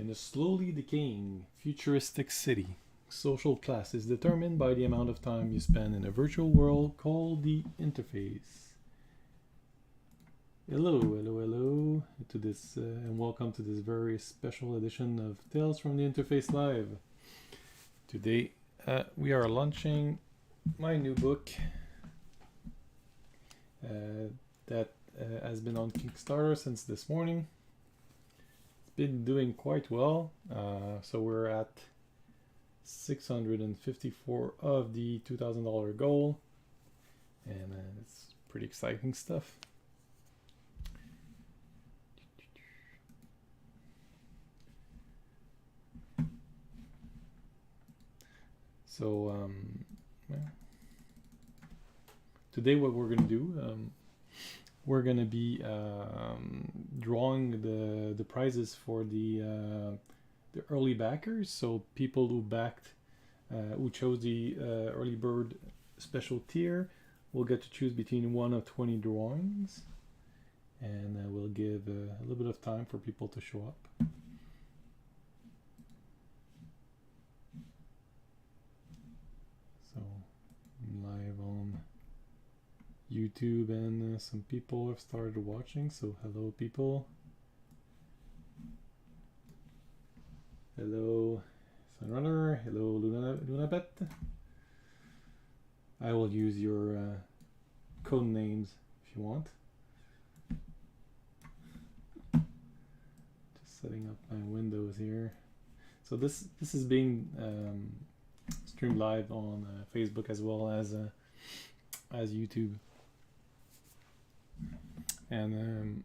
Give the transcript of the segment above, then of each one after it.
In a slowly decaying, futuristic city, social class is determined by the amount of time you spend in a virtual world called the interface. Hello to this, and welcome to this very special edition of Tales from the Interface Live. Today, we are launching my new book that has been on Kickstarter since this morning. It's been doing quite well, so we're at 654 of the $2,000 goal, and it's pretty exciting stuff. So today what we're going to do, we're going to be drawing the prizes for the early backers. So people who backed, who chose the early bird special tier will get to choose between 1 of 20 drawings, and we'll give a little bit of time for people to show up. So live on YouTube, and some people have started watching, so hello people. Hello Sunrunner, hello Lunabet. I will use your code names if you want. Just setting up my windows here. So this is being streamed live on Facebook as well as YouTube. And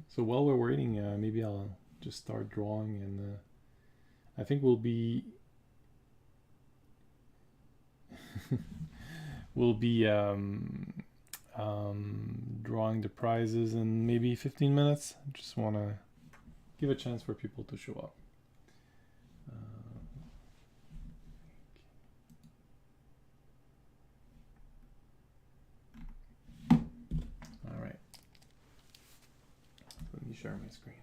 so while we're waiting, maybe I'll just start drawing, and I think we'll be drawing the prizes in maybe 15 minutes. Just want to give a chance for people to show up. All right. Let me share my screen.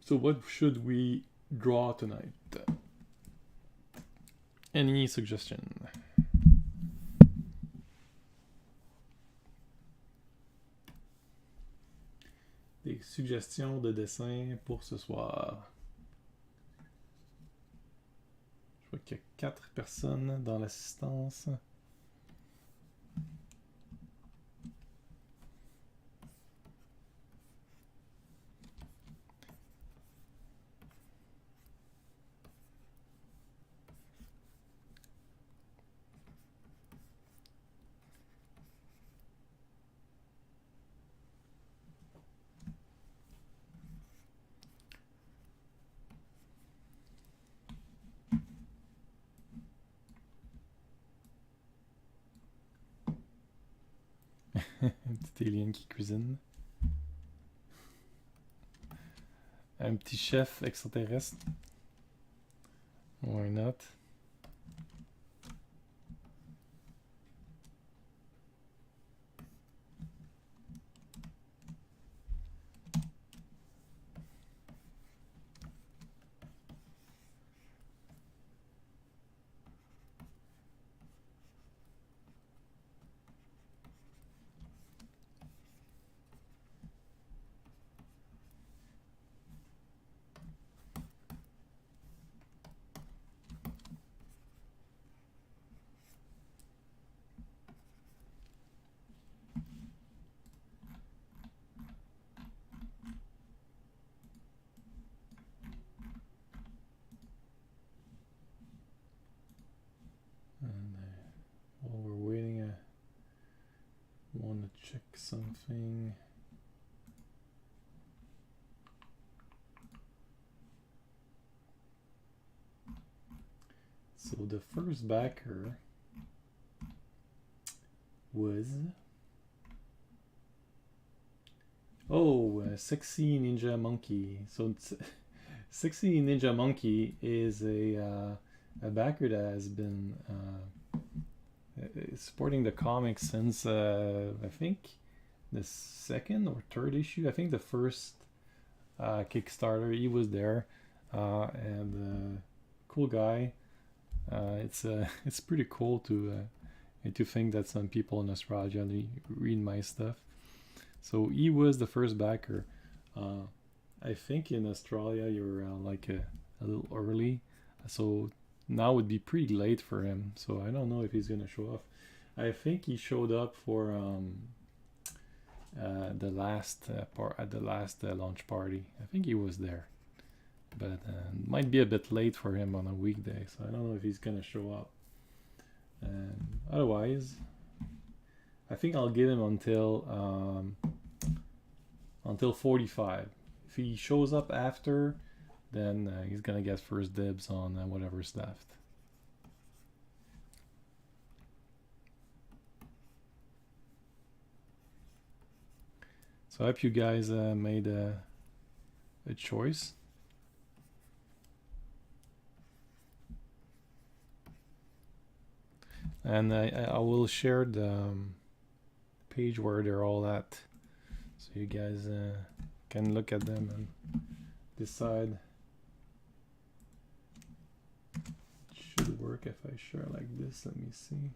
So what should we draw tonight? Any suggestion? Des suggestions de dessin pour ce soir. Je vois qu'il y a 4 personnes dans l'assistance. Un petit alien qui cuisine. Un petit chef extraterrestre. Why not? While we're waiting, I want to check something. So the first backer was Sexy Ninja Monkey. So Sexy Ninja Monkey is a backer that has been supporting the comics since I think the second or third issue. I think the first Kickstarter, he was there, and cool guy. It's pretty cool to think that some people in Australia read my stuff. So he was the first backer. I think in Australia you're like a little early, so now would be pretty late for him. So I don't know if he's gonna show up. I think he showed up for the last part at the last launch party. I think he was there, but might be a bit late for him on a weekday. So I don't know if he's gonna show up. Otherwise, I think I'll give him until 45. If he shows up after, then he's gonna get first dibs on whatever's left. So I hope you guys made a choice. And I will share the page where they're all at, so you guys can look at them and decide. It should work if I share like this. Let me see.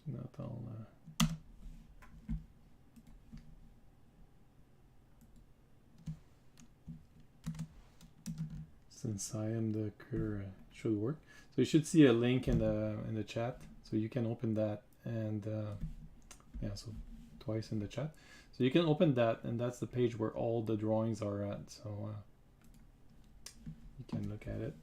If not, I'll since I am the creator, it should work. So you should see a link in the chat, so you can open that, and yeah, so twice in the chat. So you can open that, and that's the page where all the drawings are at. So you can look at it.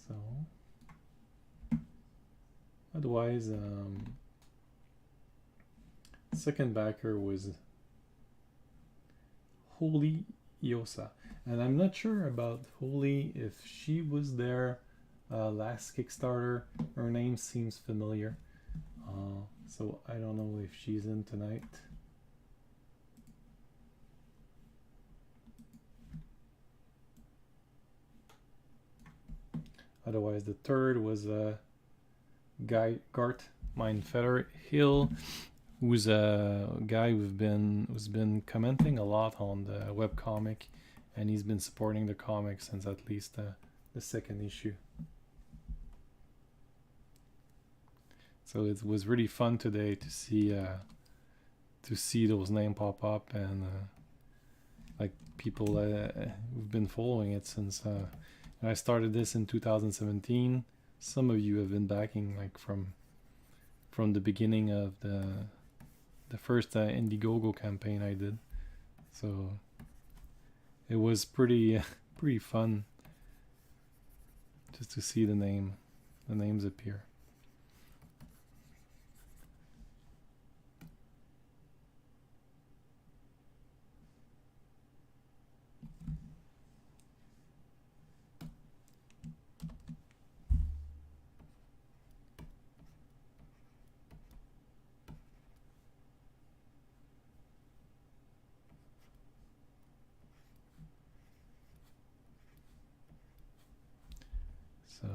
So otherwise, second backer was Holy Yosa, and I'm not sure about Holy if she was there last Kickstarter. Her name seems familiar, so I don't know if she's in tonight. Otherwise, the third was Gart Mindfeather Hill, who's a guy who's been commenting a lot on the webcomic, and he's been supporting the comic since at least the second issue. So it was really fun today to see those names pop up, and like people who've been following it since I started this in 2017. Some of you have been backing like from the beginning of the first Indiegogo campaign I did. So it was pretty fun just to see the names appear. So,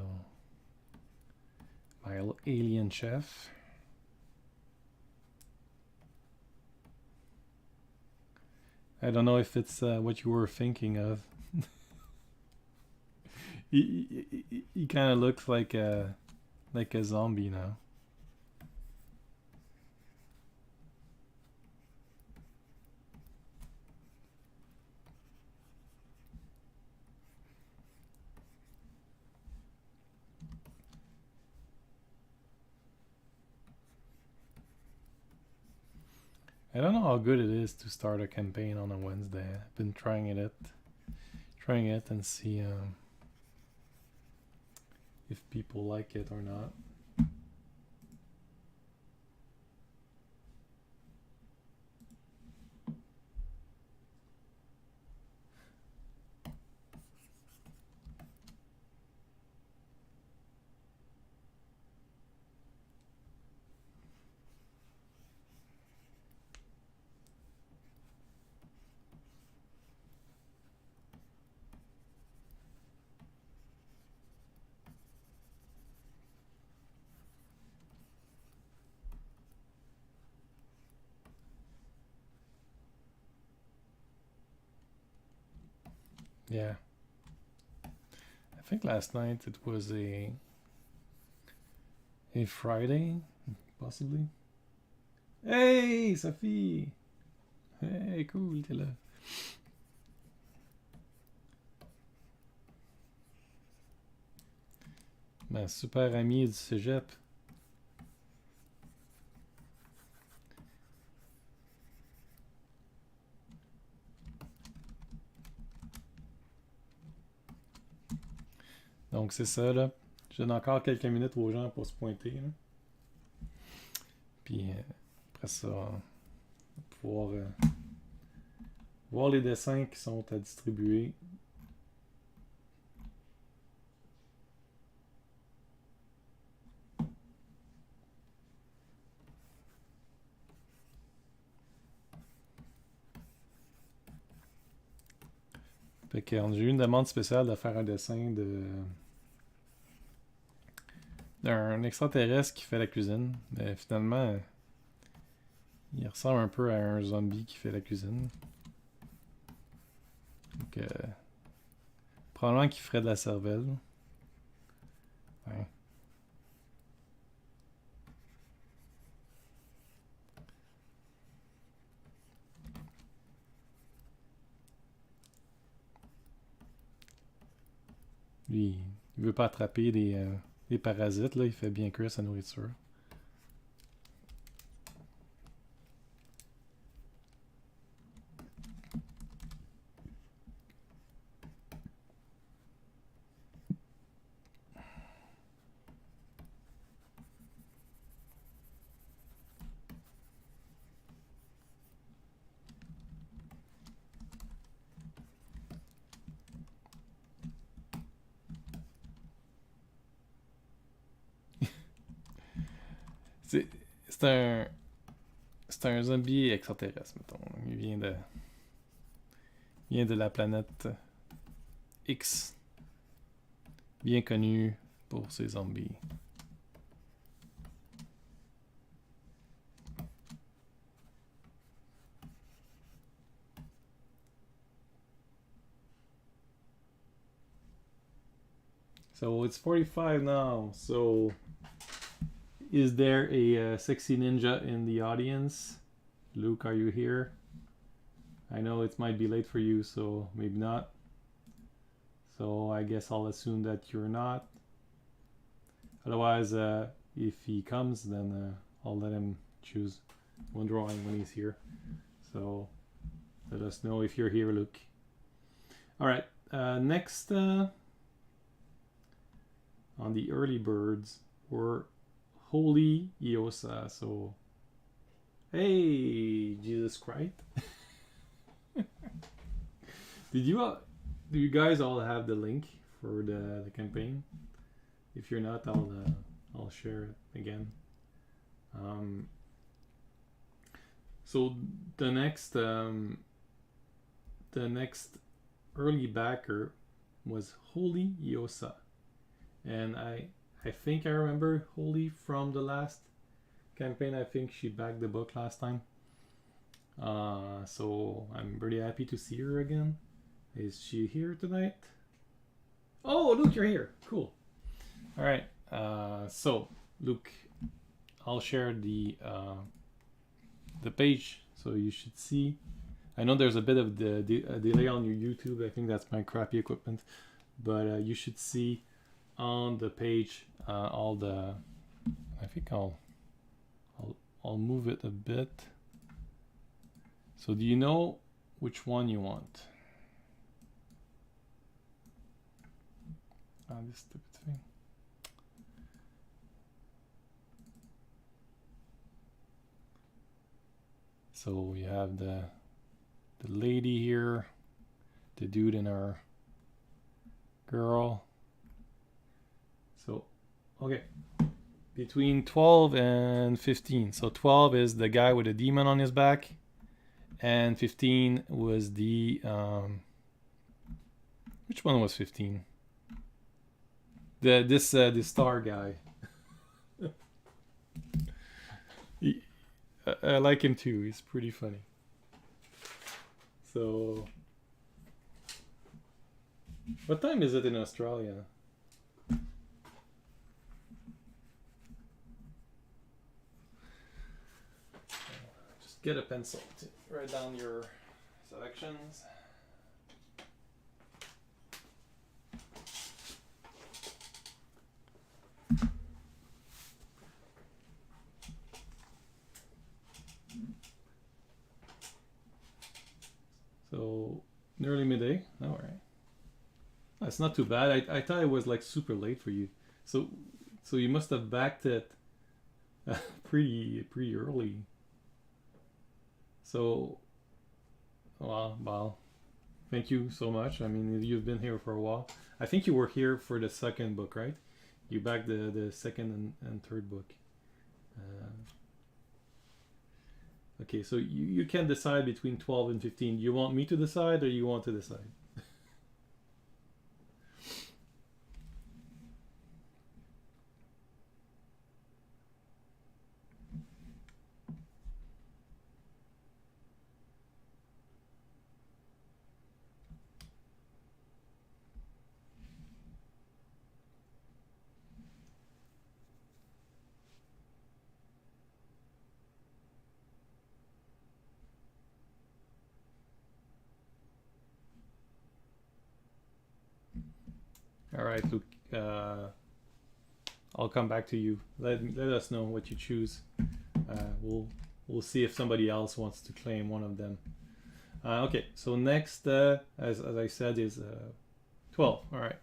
my alien chef. I don't know if it's what you were thinking of. He kind of looks like a zombie now. I don't know how good it is to start a campaign on a Wednesday. I've been trying it and see if people like it or not. Yeah. I think last night it was a Friday, possibly. Hey, Sophie! Hey, cool, t'es là. Ma super amie du cégep. Donc c'est ça, là. Je donne encore quelques minutes aux gens pour se pointer, là. Puis après ça, on va pouvoir voir les dessins qui sont à distribuer. Fait que j'ai eu une demande spéciale de faire un dessin d'un extraterrestre qui fait la cuisine. Mais finalement, il ressemble un peu à un zombie qui fait la cuisine. Donc, probablement qu'il ferait de la cervelle. Ouais. Lui, il veut pas attraper des parasites, là. Il fait bien cuire sa nourriture. C'est un zombie extraterrestre, mettons. Il vient de la planète X, bien connu pour ses zombies. So it's 45 now. So is there a sexy ninja in the audience? Luke, are you here? I know it might be late for you, so maybe not. So I guess I'll assume that you're not. Otherwise, if he comes, then I'll let him choose one drawing when he's here. So let us know if you're here, Luke. All right, next on the early birds were Holy Iosa. So, hey, Jesus Christ. Do you guys all have the link for the campaign? If you're not, I'll share it again. So the next early backer was Holy Iosa, and I think I remember Holy from the last campaign. I think she backed the book last time. So I'm pretty happy to see her again. Is she here tonight? Oh, Luke, you're here. Cool. All right. So Luke, I'll share the page so you should see. I know there's a bit of the delay on your YouTube. I think that's my crappy equipment, but you should see on the page all the. I think I'll move it a bit. So do you know which one you want? This stupid thing. So we have the lady here, the dude and our girl. So, okay. Between 12 and 15. So 12 is the guy with a demon on his back, and 15 was the which one was 15? This star guy. I like him too. He's pretty funny. So What time is it in Australia? Just get a pencil to write down your selections. So nearly midday. All right. That's not too bad. I thought it was like super late for you. So you must have backed it pretty early. So well, thank you so much. I mean, you've been here for a while. I think you were here for the second book, right? You backed the second and third book. Okay, so you can decide between 12 and 15. You want me to decide or you want to decide? All right, Luke. I'll come back to you. Let us know what you choose. We'll see if somebody else wants to claim one of them. Okay, so next, as I said, is 12. All right.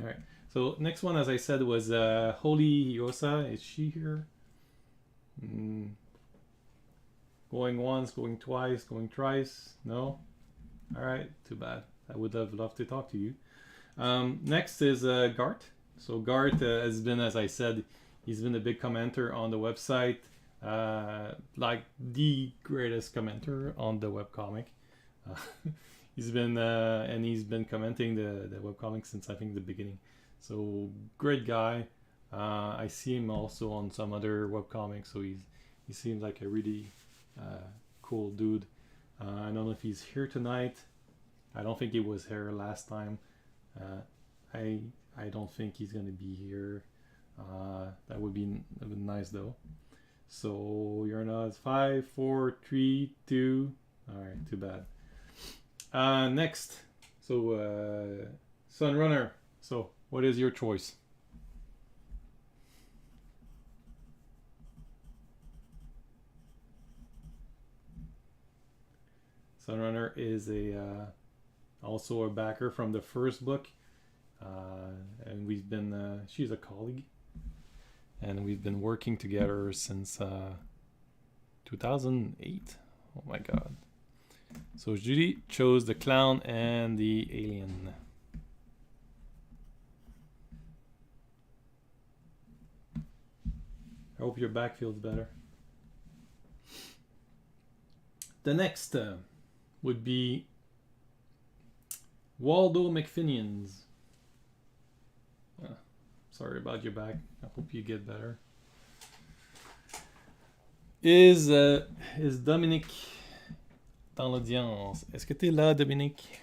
All right. So next one, as I said, was Holy Yosa. Is she here? Going once, going twice, going thrice. No? All right, too bad. I would have loved to talk to you. Next is Gart. So Gart has been, as I said, he's been a big commenter on the website. Like the greatest commenter on the webcomic. He's been commenting the webcomic since I think the beginning. So great guy. I see him also on some other webcomics, so he seems like a really cool dude. I don't know if he's here tonight. I don't think he was here last time. I don't think he's gonna be here. That would be nice though. So you're not 5, 4, 3, 2. All right, too bad. Next, so Sunrunner. So what is your choice? Sunrunner is also a backer from the first book, and we've been she's a colleague, and we've been working together since 2008. Oh my god. So Judy chose the clown and the alien. I hope your back feels better. The next would be Waldo McFinian's. Sorry about your back. I hope you get better. Is Dominique dans l'audience? Est-ce que t'es là, Dominique?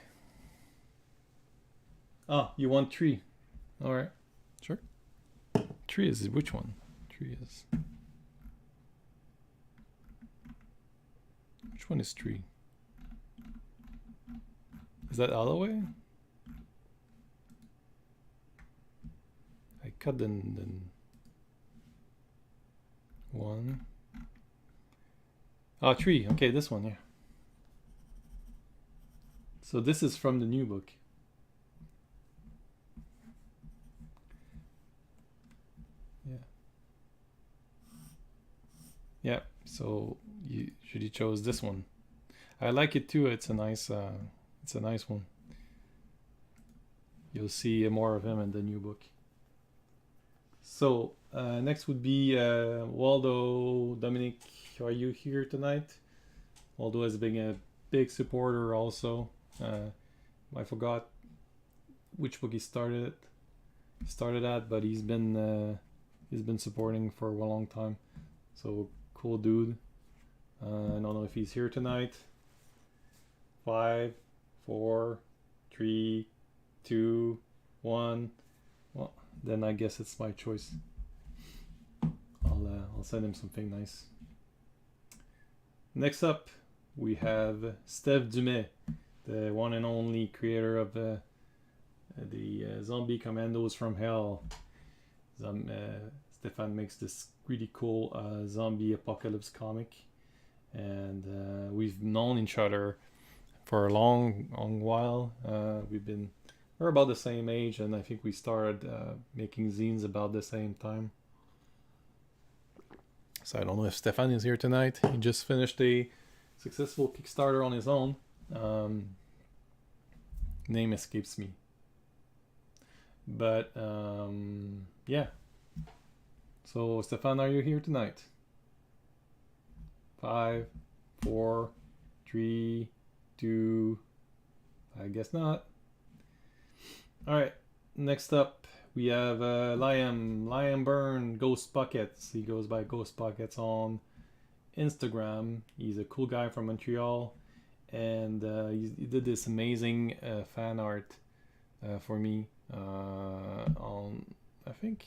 Ah, you want 3. All right, sure. 3 is which one? 3 is. Which one is 3? Is that Holloway? I cut the 1. Ah, 3. Okay, this one here. So this is from the new book. Yeah. Yeah. So you chose this one. I like it too. It's a nice one. You'll see more of him in the new book. So next would be Waldo. Dominic, are you here tonight? Waldo has been a big supporter also. I forgot which book he started at, but he's been supporting for a long time. So cool dude. I don't know if he's here tonight. 5, 4, 3, 2, 1. Well, then I guess it's my choice. I'll send him something nice. Next up, we have Steph Dumais, the one and only creator of the Zombie Commandos from Hell. Stefan makes this really cool zombie apocalypse comic, and we've known each other for a long while. We're about the same age, and I think we started making zines about the same time. So I don't know if Stefan is here tonight. He just finished a successful Kickstarter on his own. Name escapes me. But yeah. So Stefan, are you here tonight? 5, 4, 3, 2. I guess not. All right. Next up, we have Liam Byrne, Ghost Buckets. He goes by Ghost Buckets on Instagram. He's a cool guy from Montreal, and he did this amazing fan art for me on, I think,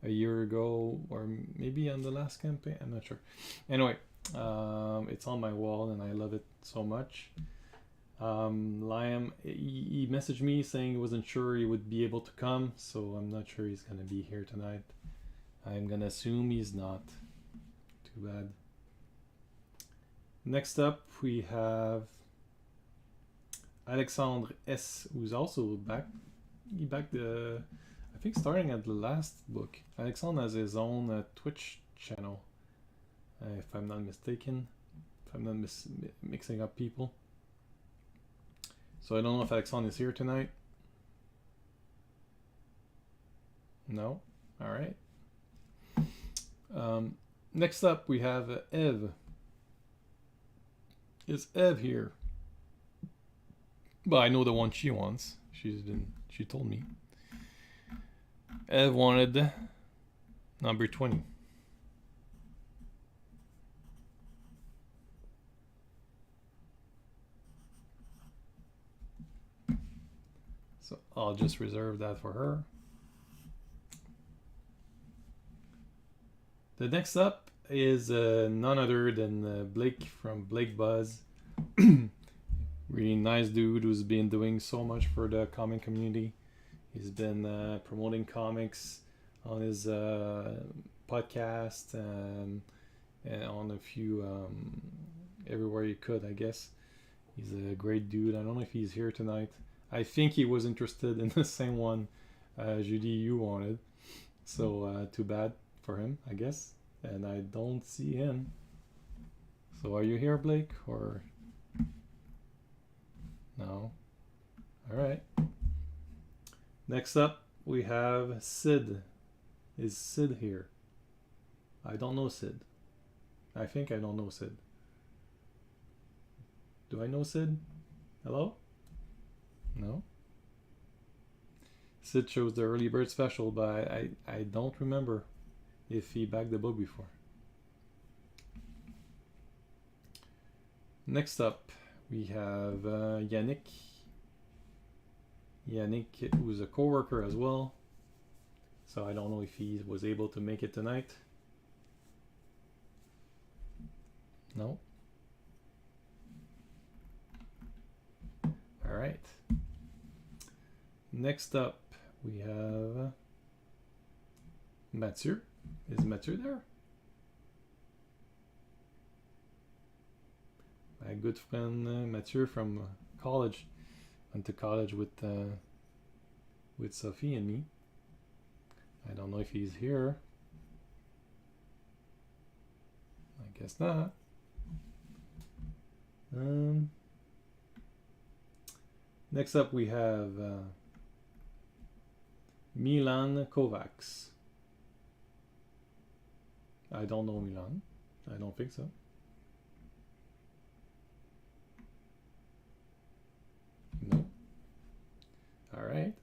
a year ago, or maybe on the last campaign. I'm not sure. Anyway, it's on my wall, and I love it so much. Liam, he messaged me saying he wasn't sure he would be able to come, so I'm not sure he's gonna be here tonight. I'm gonna assume he's not. Too bad. Next up, we have Alexandre S, who's also back. He back I think starting at the last book. Alexandre has his own Twitch channel, if I'm not mistaken. If I'm not mixing up people. So I don't know if Alexandre is here tonight. No? Alright. Next up we have Eve. Is Eve here? But I know the one she wants. She told me. Eve wanted number 20. So I'll just reserve that for her. The next up is none other than Blake from Blake Buzz. Really nice dude who's been doing so much for the comic community. He's been promoting comics on his podcast and on a few everywhere he could, I guess. He's a great dude. I don't know if he's here tonight. I think he was interested in the same one Judy you wanted. So too bad for him, I guess. And I don't see him. So are you here, Blake, or no? All right. Next up, we have Sid. Is Sid here? I don't know Sid. I think I don't know Sid. Do I know Sid? Hello? No? Sid chose the early bird special, but I don't remember if he backed the book before. Next up, we have Yannick. Yannick, who's a co-worker as well. So I don't know if he was able to make it tonight. No? All right. Next up, we have Mathieu. Is Mathieu there? My good friend Mathieu from college. Went to college with Sophie and me. I don't know if he's here. I guess not. Next up we have Milan Kovacs. I don't know Milan. I don't think so. No. All right.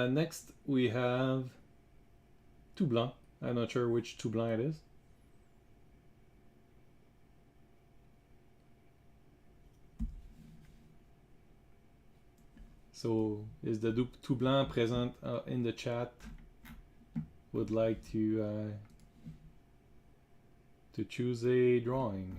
Next we have Tout Blanc. I'm not sure which Tout Blanc it is. So is the tout blanc present in the chat would like to choose a drawing?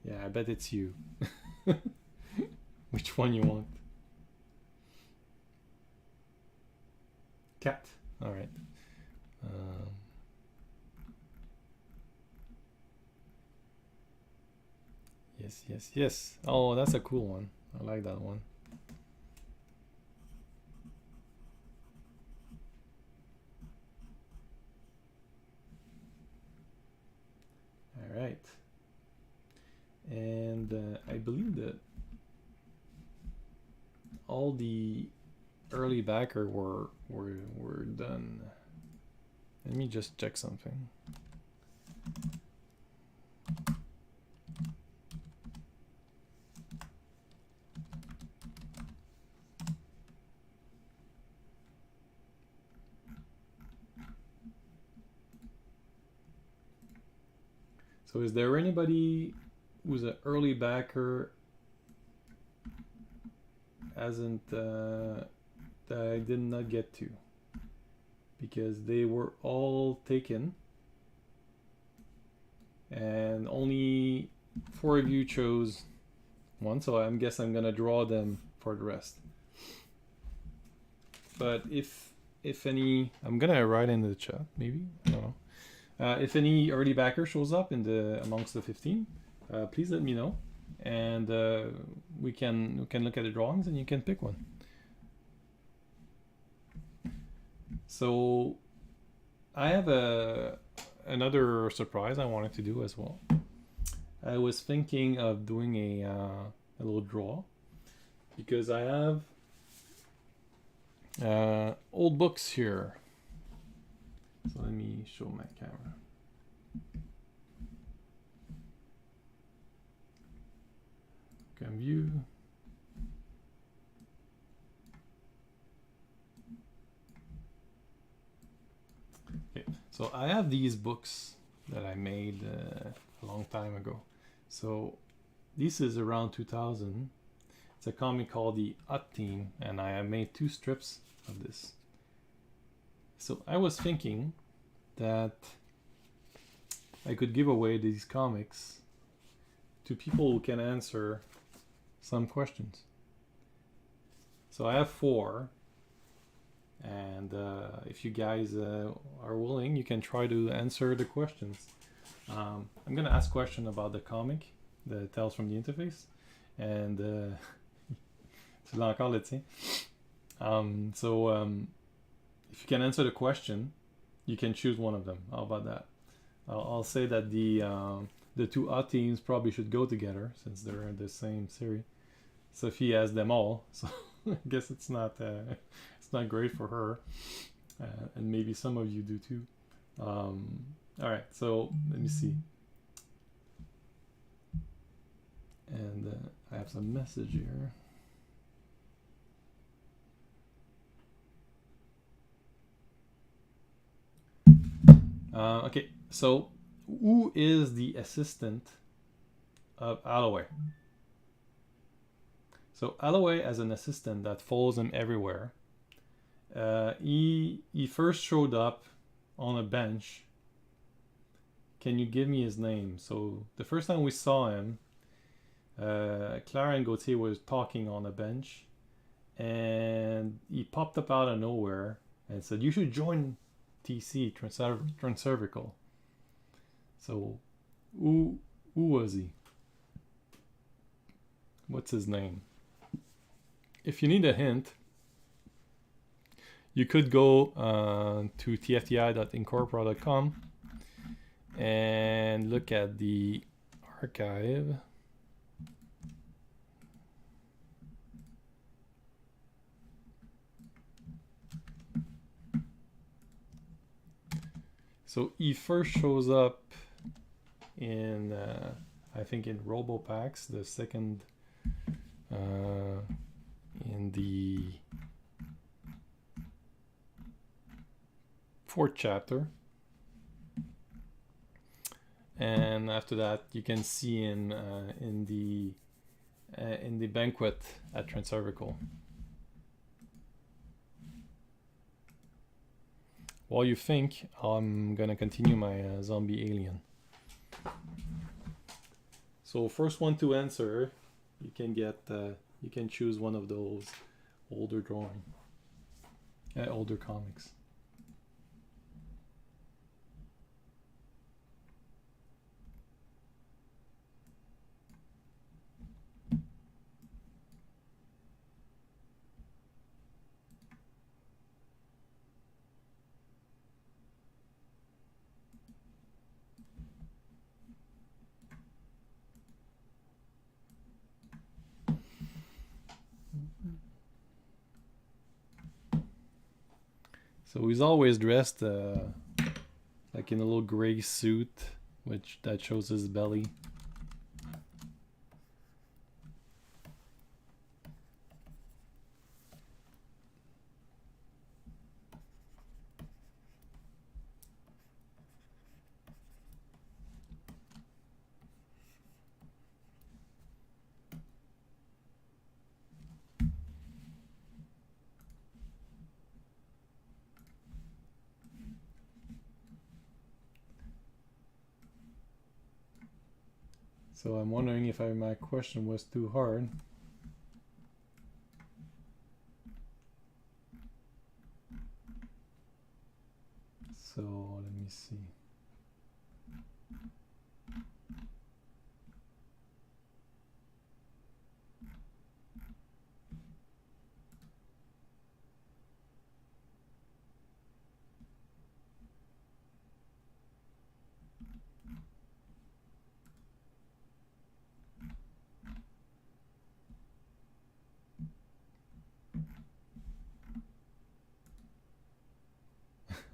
Yeah, I bet it's you. Which one you want? Cat. All right. Yes, yes, yes. Oh, that's a cool one. I like that one. All right. And I believe that all the early backer were done. Let me just check something. So is there anybody who's an early backer hasn't that I did not get to? Because they were all taken and only 4 of you chose one, so I guess I'm gonna draw them for the rest. But if any, I'm gonna write in the chat maybe, I don't know. If any early backer shows up in the amongst the 15, please let me know, and we can look at the drawings and you can pick one. So I have another surprise I wanted to do as well. I was thinking of doing a little draw because I have old books here. So let me show my camera. Can view. Okay, so I have these books that I made a long time ago. So this is around 2000. It's a comic called the H.O.T, and I have made 2 strips of this. So I was thinking that I could give away these comics to people who can answer some questions. So I have 4, and if you guys are willing, you can try to answer the questions. I'm gonna ask question about the comic, the Tales from the Interface, and tu l'as encore là, tiens. If you can answer the question, you can choose one of them. How about that? I'll say that the 2 odd teams probably should go together since they're in the same series. Sophie has them all, so I guess it's not great for her, and maybe some of you do too. All right, so let me see, and I have some message here. Okay, so who is the assistant of Alloway? So Alloway has an assistant that follows him everywhere. He first showed up on a bench. Can you give me his name? So the first time we saw him, Clara and Gauthier was talking on a bench, and he popped up out of nowhere and said, "You should join TC, Transcervical." So who was he? What's his name? If you need a hint, you could go to tfti.inkorporate.com and look at the archive. So he first shows up in, I think in RoboPax, the second, in the 4th chapter. and after that you can see him in the banquet at Transurvical. While you think, I'm gonna continue my zombie alien. So first one to answer, you can get you can choose one of those older older comics. So he's always dressed like in a little gray suit, which that shows his belly. So I'm wondering if my question was too hard. So let me see.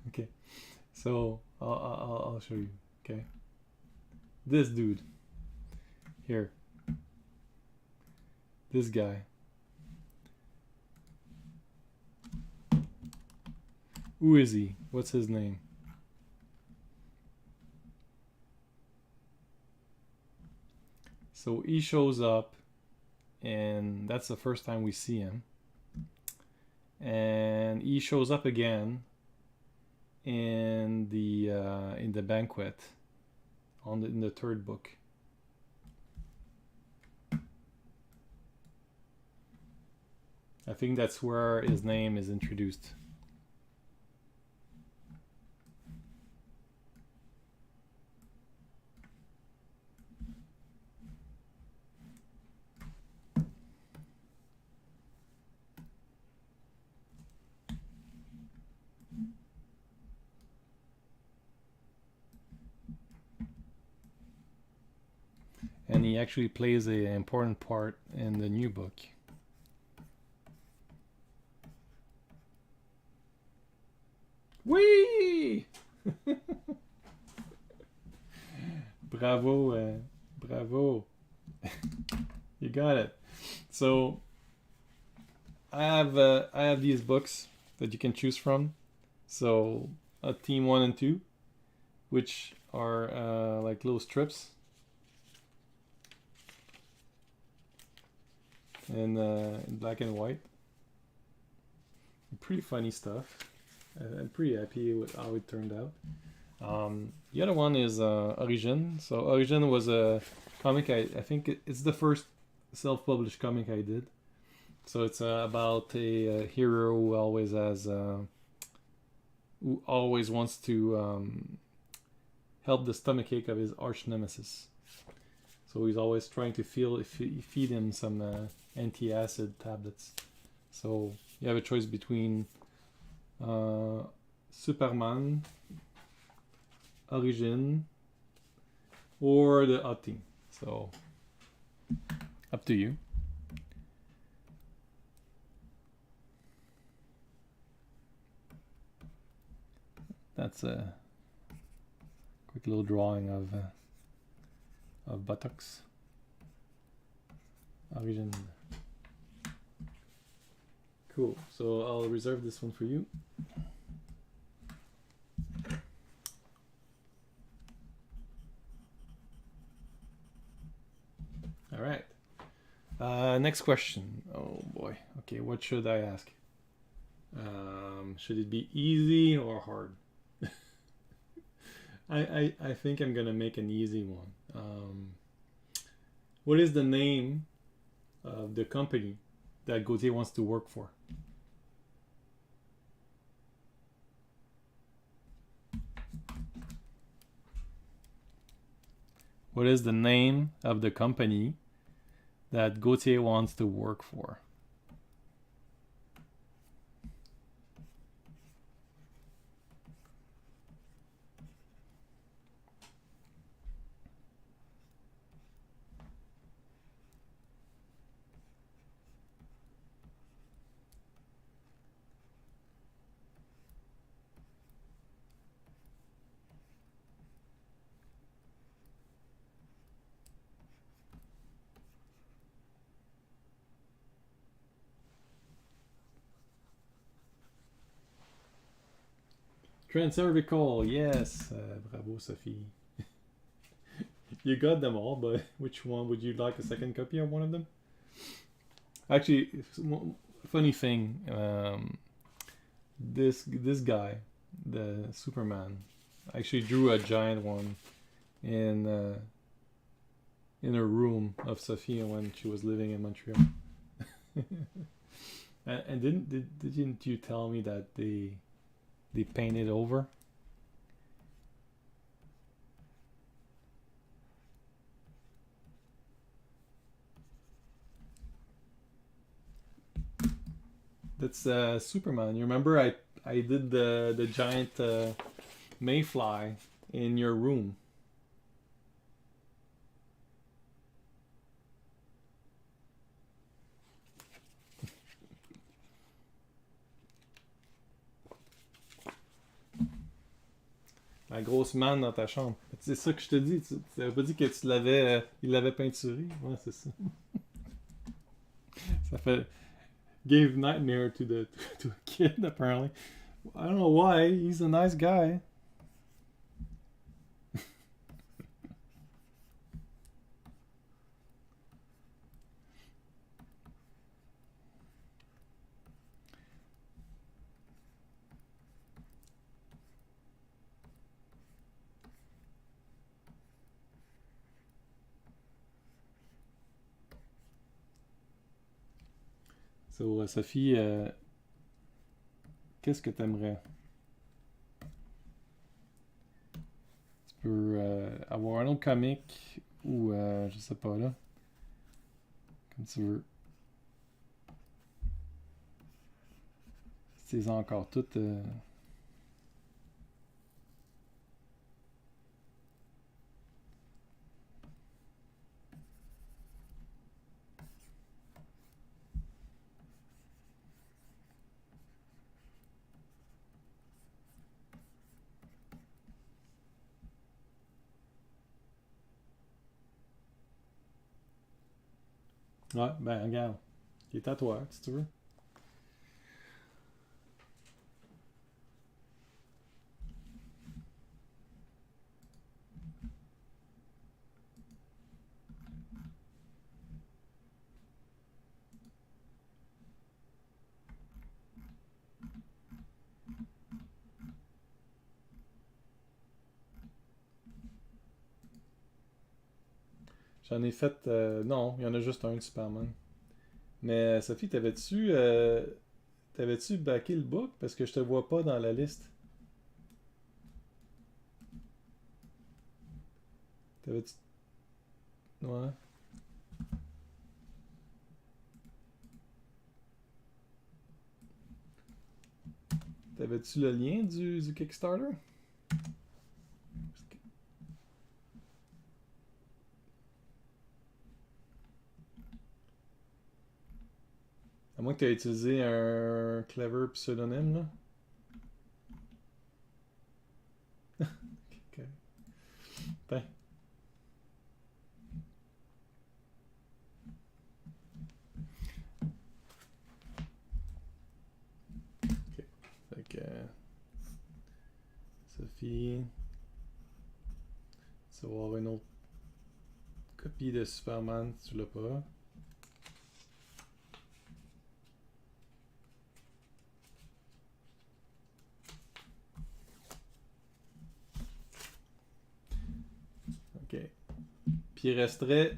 Okay, so I'll show you. Okay, this dude here, this guy. Who is he? What's his name? So he shows up, and that's the first time we see him. And he shows up again in the banquet in the third book. I think that's where his name is introduced. And he actually plays an important part in the new book. Whee! Bravo, bravo. You got it. So I have these books that you can choose from. So Team 1 and 2, which are like little strips. In black and white. Pretty funny stuff. I'm pretty happy with how it turned out. The other one is Origine. So Origine was a comic, I think it's the first self-published comic I did. So it's about a hero who always wants to help the stomachache of his arch nemesis. So he's always trying to feed him some anti-acid tablets. So you have a choice between Superman, Origine, or the H.O.T. So up to you. That's a quick little drawing of buttocks. Origin. Cool. So I'll reserve this one for you. Next question. Oh boy. Okay, what should I ask? Should it be easy or hard? I think I'm gonna make an easy one. What is the name of the company that Gauthier wants to work for? What is the name of the company that Gauthier wants to work for? Transcervical, yes. Bravo, Sophie. You got them all, but which one would you like a second copy of one of them? Actually, funny thing, this guy, the Superman, actually drew a giant one in her room of Sophia when she was living in Montreal. And didn't you tell me that they painted over? That's Superman. You remember I did the giant mayfly in your room. La grosse manne dans ta chambre. C'est ça que je te dis. Tu n'avais pas dit que tu l'avais, il l'avait peinturé. Ouais, c'est ça. Ça fait gave nightmare to a kid apparently. I don't know why. He's a nice guy. So, Sophie, qu'est-ce que t'aimerais? Tu peux avoir un autre comic ou je sais pas là, comme tu veux. C'est encore tout. Ouais, ben regarde. Il est à toi, si tu veux. J'en ai fait. Non, il y en a juste un de Superman. Mais Sophie, t'avais-tu backé le book? Parce que je te vois pas dans la liste. T'avais-tu. Ouais. T'avais-tu le lien du Kickstarter? À moins que tu aies utilisé un clever pseudonyme, là. Ok. Ben. Ok. Fait que. Sophie. Tu vas avoir une autre copie de Superman si tu l'as pas. OK. Puis il resterait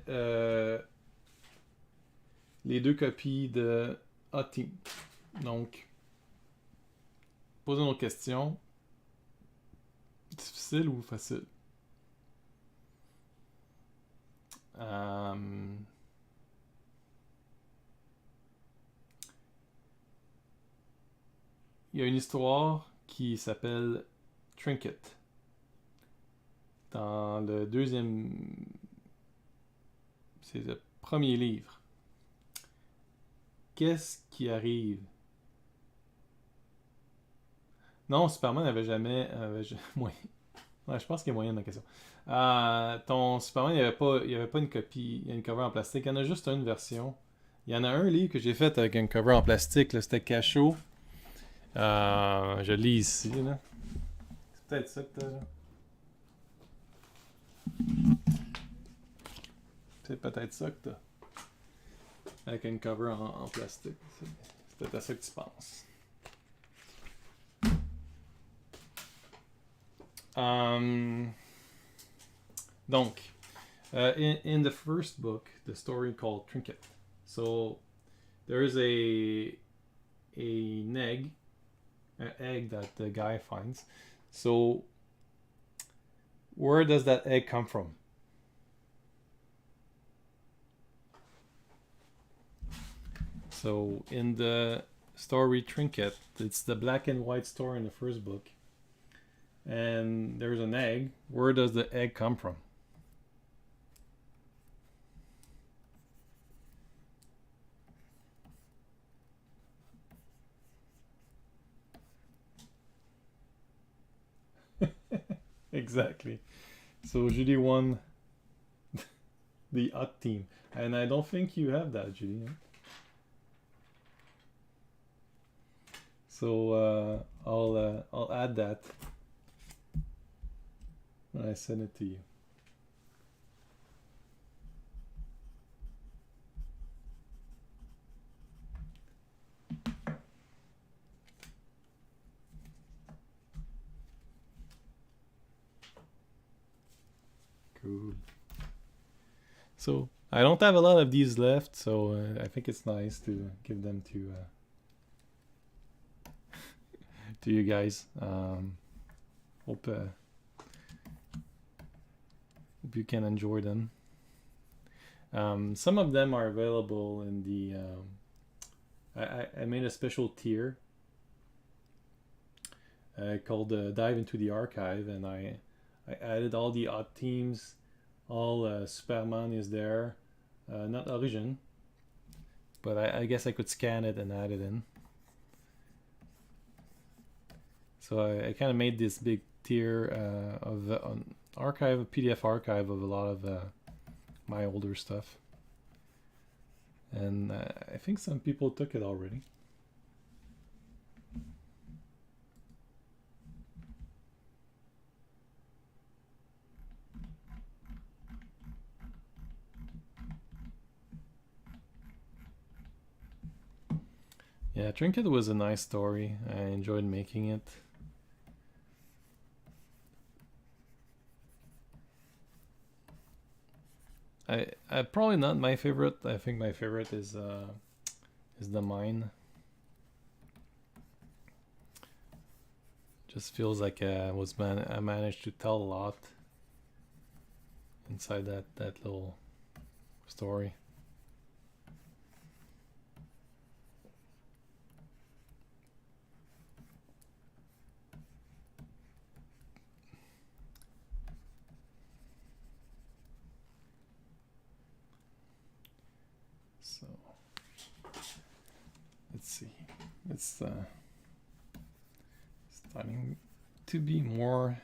les 2 copies de H.O.T. Donc, posez une autre question. Difficile ou facile? Il y a une histoire qui s'appelle Trinket. Dans le deuxième... C'est le premier livre. Qu'est-ce qui arrive? Non, Superman n'avait jamais... moyen. Ouais, je pense qu'il y a moyen dans la question. Ton Superman, il n'y avait pas une copie, il y a une cover en plastique. Il y en a juste une version. Il y en a un livre que j'ai fait avec une cover en plastique. C'était H.O.T. Je lis ici. Là. C'est peut-être ça que t'as là. C'est peut-être ça que t'as. Avec une cover en plastique. C'est peut-être à ça que tu penses. Donc, in the first book, the story called Trinket. So, there is an egg that the guy finds. So, where does that egg come from? So, in the story Trinket, it's the black and white story in the first book. And there's an egg. Where does the egg come from? Exactly. So Judy won the H.O.T team. And I don't think you have that, Judy. Huh? So I'll add that when I send it to you. Cool. So I don't have a lot of these left, so I think it's nice to give them to you guys. Hope you can enjoy them. Some of them are available in the. I made a special tier called Dive into the Archive, and I added all the H.O.T teams. All Superman is there. Not Origine, but I guess I could scan it and add it in. So I kind of made this big tier of an archive, a PDF archive of a lot of my older stuff. And I think some people took it already. Yeah, Trinket was a nice story. I enjoyed making it. I probably not my favorite. I think my favorite is the mine. Just feels like I managed to tell a lot inside that little story. So let's see. It's starting to be more.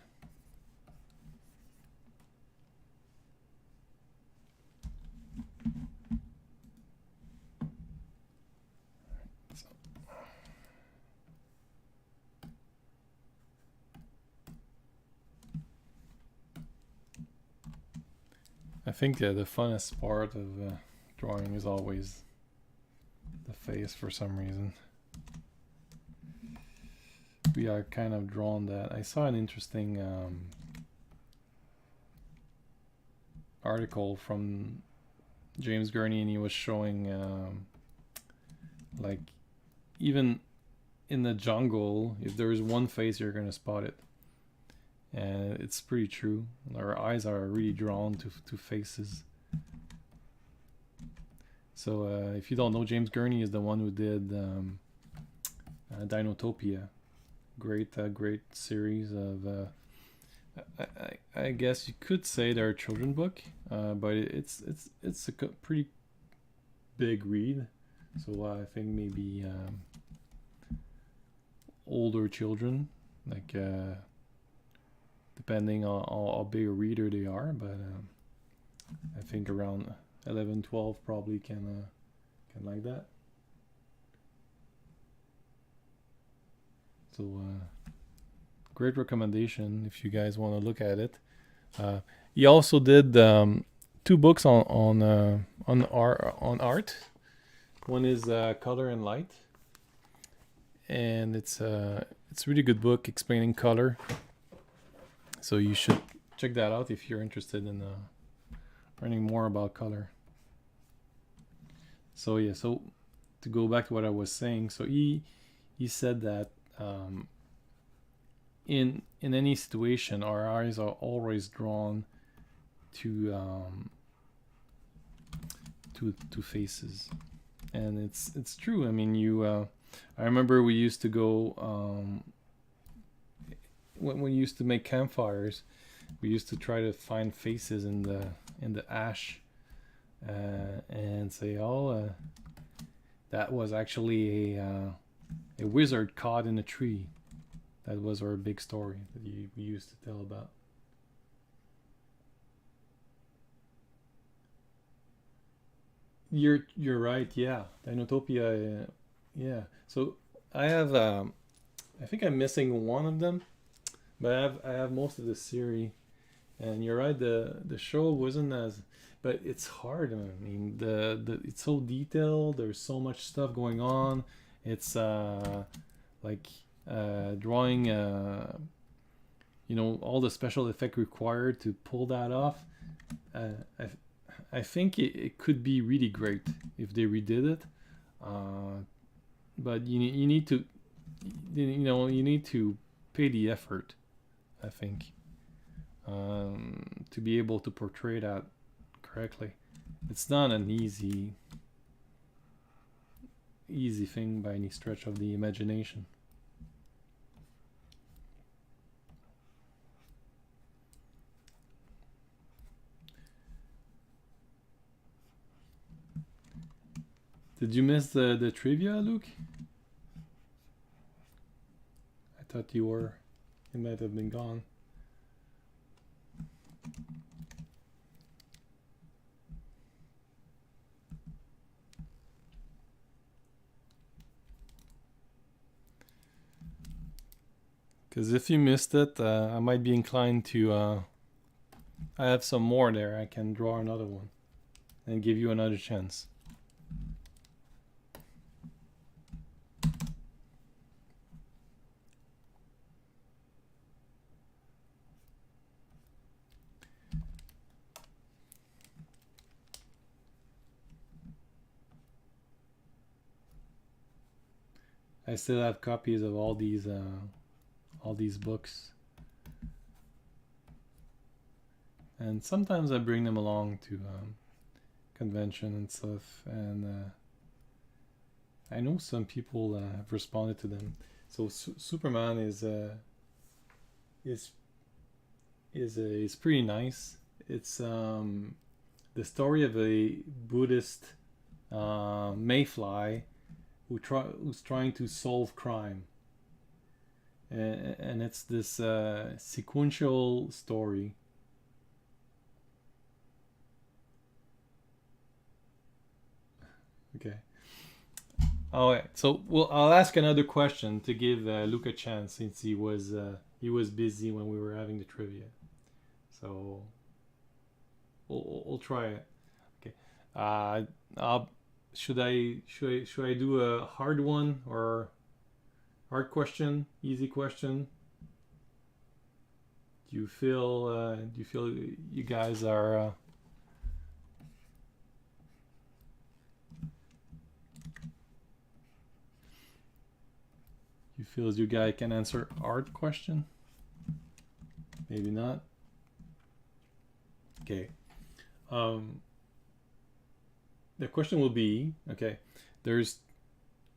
I think the funnest part of drawing is always the face for some reason. We are kind of drawn that. I saw an interesting article from James Gurney, and he was showing like even in the jungle, if there's one face, you're gonna spot it, and it's pretty true. Our eyes are really drawn to faces. So if you don't know, James Gurney is the one who did Dinotopia, great series of. I guess you could say they're a children book, but it's a pretty big read. So I think maybe older children, like depending on how big a reader they are, but I think around 11, 12 probably can like that. So great recommendation if you guys want to look at it. He also did 2 books on art. One is Color and Light, and it's a really good book explaining color. So you should check that out if you're interested in learning more about color. So yeah, so to go back to what I was saying, so he said that in any situation, our eyes are always drawn to faces, and it's true. I mean, I remember we used to go when we used to make campfires. We used to try to find faces in the ash, and say, "Oh, that was actually a wizard caught in a tree." That was our big story that we used to tell about. You're right. Yeah, Dinotopia. Yeah. So I have. I think I'm missing one of them, but I have most of the series. And you're right. The show wasn't as, but it's hard. I mean, it's so detailed. There's so much stuff going on. It's like drawing. All the special effect required to pull that off. I think it could be really great if they redid it, but you need to, you need to pay the effort, I think, to be able to portray that correctly. It's not an easy thing by any stretch of the imagination. Did you miss the trivia, Luke? I thought you were. It might have been gone. Because if you missed it, I might be inclined to... I have some more there. I can draw another one and give you another chance. I still have copies of all these books, and sometimes I bring them along to convention and stuff. And I know some people have responded to them. So Superman is pretty nice. It's the story of a Buddhist mayfly who's trying to solve crime, and it's this sequential story. Okay. All right. So, I'll ask another question to give Luke a chance, since he was busy when we were having the trivia. So we'll try it. Okay. Should I do a hard one or hard question, easy question? Do you feel you guys are feels you guys can answer art question. Maybe not. Okay. The question will be, okay, there's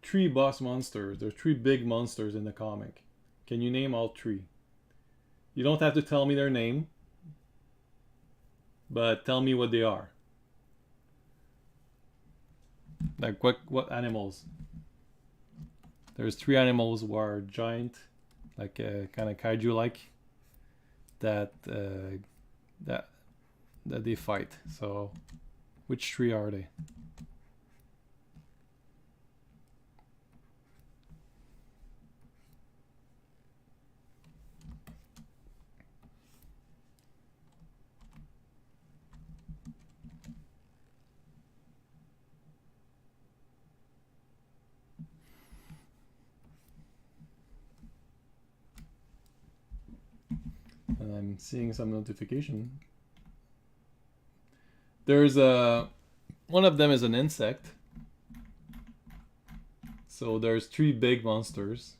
3 boss monsters. There's 3 big monsters in the comic. Can you name all 3? You don't have to tell me their name, but tell me what they are. Like what animals? There's 3 animals who are giant, like kind of kaiju-like, that they fight. So, which 3 are they? And I'm seeing some notification. There's one of them is an insect. So there's 3 big monsters.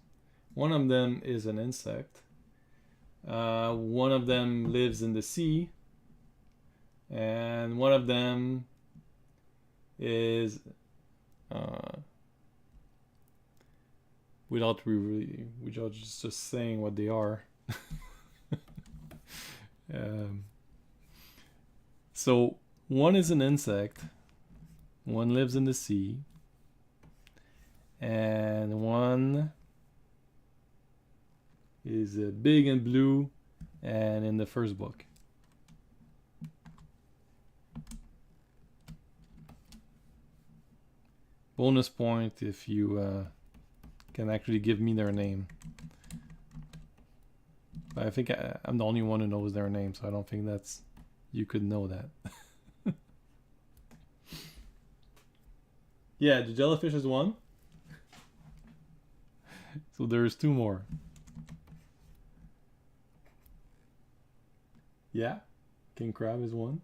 One of them is an insect. One of them lives in the sea. And one of them is without just saying what they are. So one is an insect, one lives in the sea, and one is big and blue and in the first book. Bonus point if you can actually give me their name. But I think I'm the only one who knows their name, so I don't think that's... You could know that. Yeah, the jellyfish is one. So there's 2 more. Yeah, king crab is one.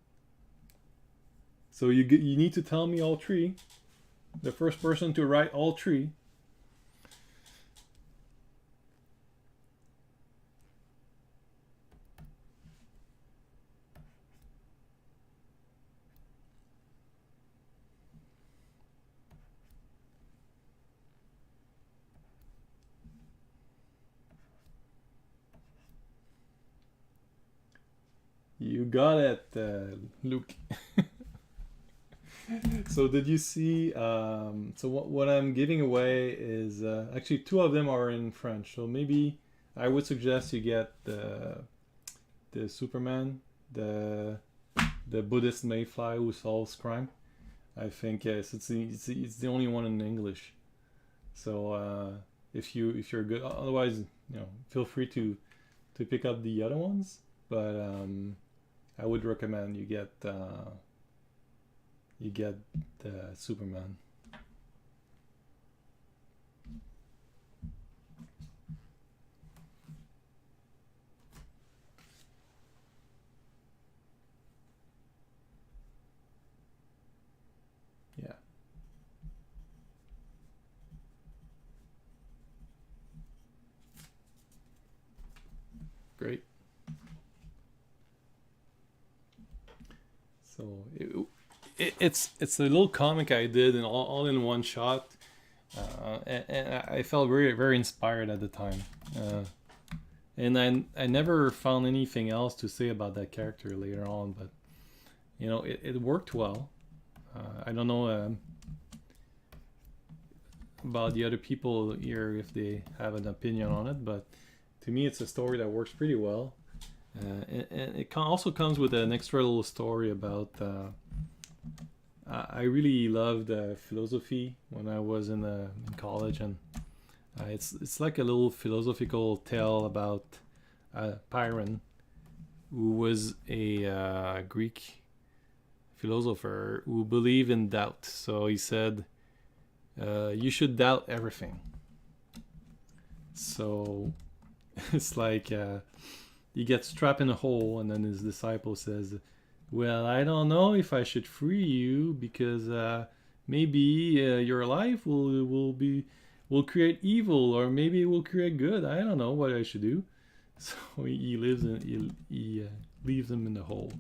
So you need to tell me all 3. The first person to write all 3. You got it, Luke. So did you see, so what I'm giving away is, actually 2 of them are in French, so maybe I would suggest you get the Superman, the Buddhist mayfly who solves crime. I think yes, it's the only one in English. So if you're good, otherwise feel free to pick up the other ones, but I would recommend you get the Superman. Yeah. Great. So it's a little comic I did and all in one shot, and I felt very very inspired at the time, and I never found anything else to say about that character later on, but it worked well. I don't know about the other people here if they have an opinion on it, but to me it's a story that works pretty well. And it also comes with an extra little story about I really loved philosophy when I was in college, and it's like a little philosophical tale about Pyrrhon, who was a Greek philosopher who believed in doubt. So he said, you should doubt everything. So it's like he gets trapped in a hole, and then his disciple says, well, I don't know if I should free you because maybe your life will will create evil, or maybe it will create good. I don't know what I should do. So he leaves him in the hole,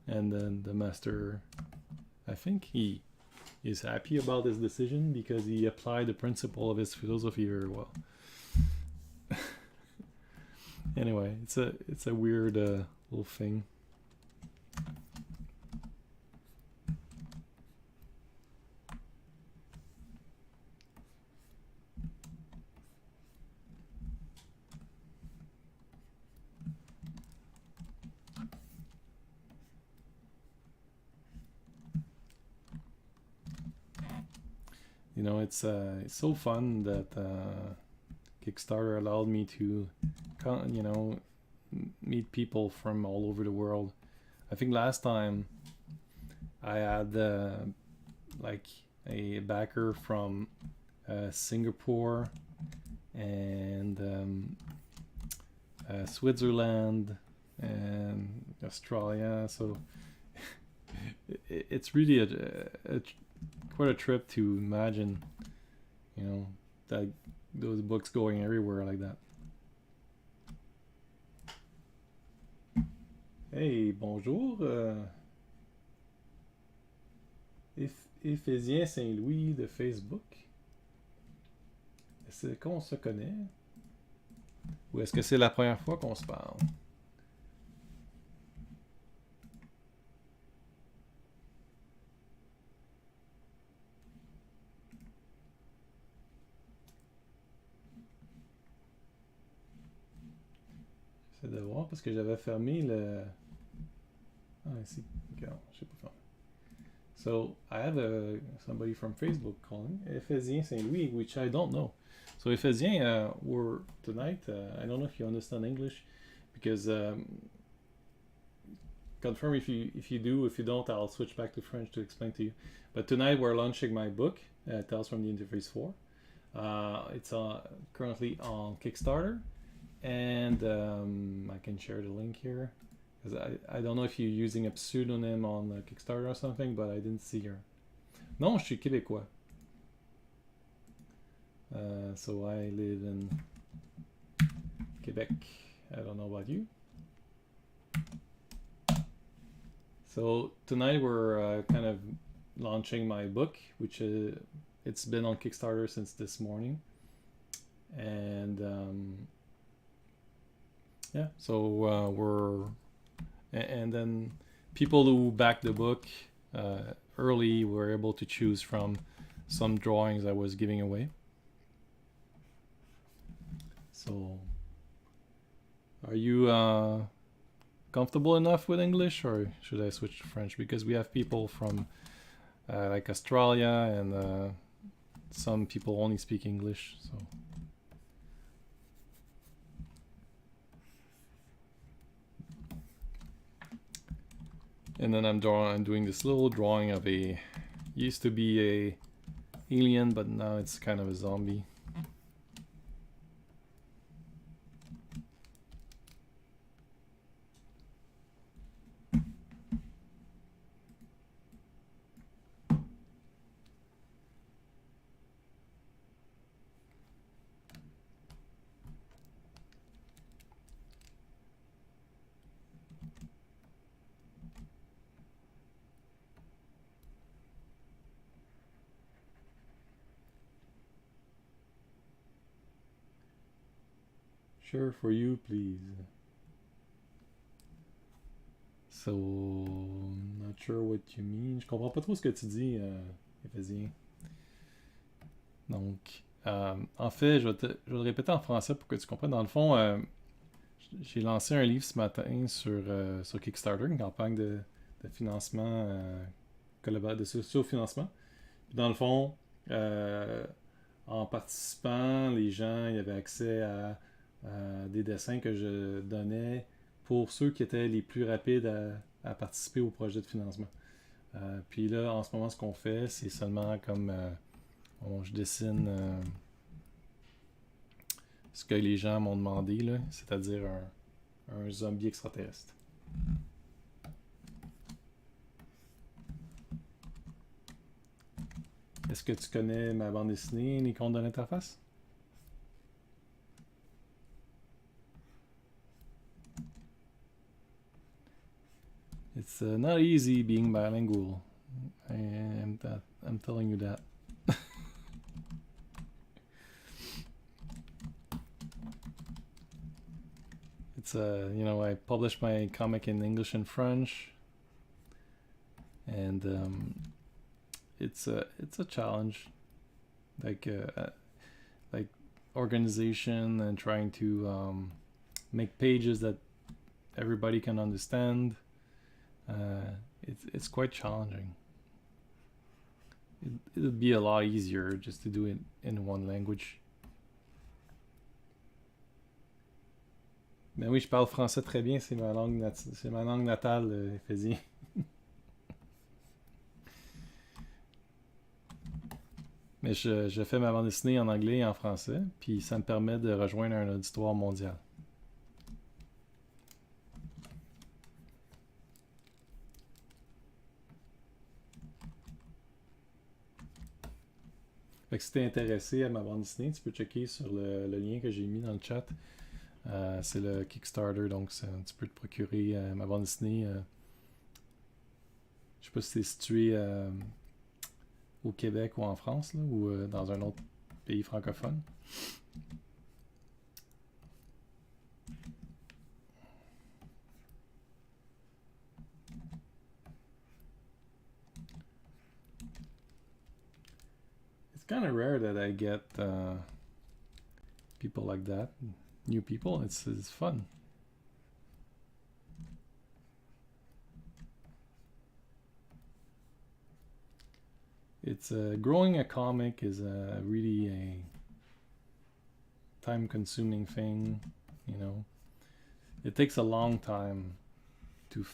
and then the master, I think he is happy about his decision because he applied the principle of his philosophy very well. Anyway, it's a weird little thing. You know, it's so fun that Kickstarter allowed me to, you know, meet people from all over the world. I think last time I had like a backer from Singapore and Switzerland and Australia. So it's really quite a trip to imagine, you know, that those books going everywhere like that. Hey, bonjour. Ephésien Saint-Louis de Facebook. Est-ce qu'on se connaît? Ou est-ce que c'est la première fois qu'on se parle? J'essaie de voir parce que j'avais fermé le... Ah, ici. Okay, je sais pas fermer. So I have somebody from Facebook calling, Ephésien Saint-Louis, which I don't know. So Ephésien, we're tonight, I don't know if you understand English, because confirm if you do. If you don't, I'll switch back to French to explain to you. But tonight we're launching my book, Tales from the Interface 4. It's currently on Kickstarter, and I can share the link here. I don't know if you're using a pseudonym on Kickstarter or something, but I didn't see her. Non, je suis québécois. So I live in Quebec. I don't know about you. So tonight we're kind of launching my book, which it's been on Kickstarter since this morning. And yeah, so we're... And then people who backed the book early were able to choose from some drawings I was giving away. So, are you comfortable enough with English, or should I switch to French? Because we have people from like Australia, and some people only speak English. So. And then I'm doing this little drawing of used to be a alien, but now it's kind of a zombie. Sure, for you, please. So, not sure what you mean. Je comprends pas trop ce que tu dis, Ephésien. Donc, en fait, je vais le répéter en français pour que tu comprennes. Dans le fond, j'ai lancé un livre ce matin sur Kickstarter, une campagne de financement, de socio-financement. Puis dans le fond, en participant, les gens y avaient accès à des dessins que je donnais pour ceux qui étaient les plus rapides à participer au projet de financement. Puis là, en ce moment, ce qu'on fait, c'est seulement comme je dessine ce que les gens m'ont demandé, là, c'est-à-dire un zombie extraterrestre. Est-ce que tu connais ma bande dessinée, Les Contes de l'interface? It's not easy being bilingual. I'm telling you that. It's you know, I published my comic in English and French, and it's a challenge, like organization and trying to make pages that everybody can understand. It's quite challenging. It would be a lot easier just to do it in one language. Ben oui, je parle français très bien, c'est ma langue natale, éphésien. Mais je fais ma bande dessinée en anglais et en français, puis ça me permet de rejoindre un auditoire mondial. Fait que si t'es intéressé à ma bande dessinée, tu peux checker sur le lien que j'ai mis dans le chat. C'est le Kickstarter, donc tu peux te procurer ma bande dessinée. Je sais pas si c'est situé au Québec ou en France, là, ou dans un autre pays francophone. It's kind of rare that I get people like that, new people. It's fun. It's growing a comic is really a time-consuming thing. You know, it takes a long time to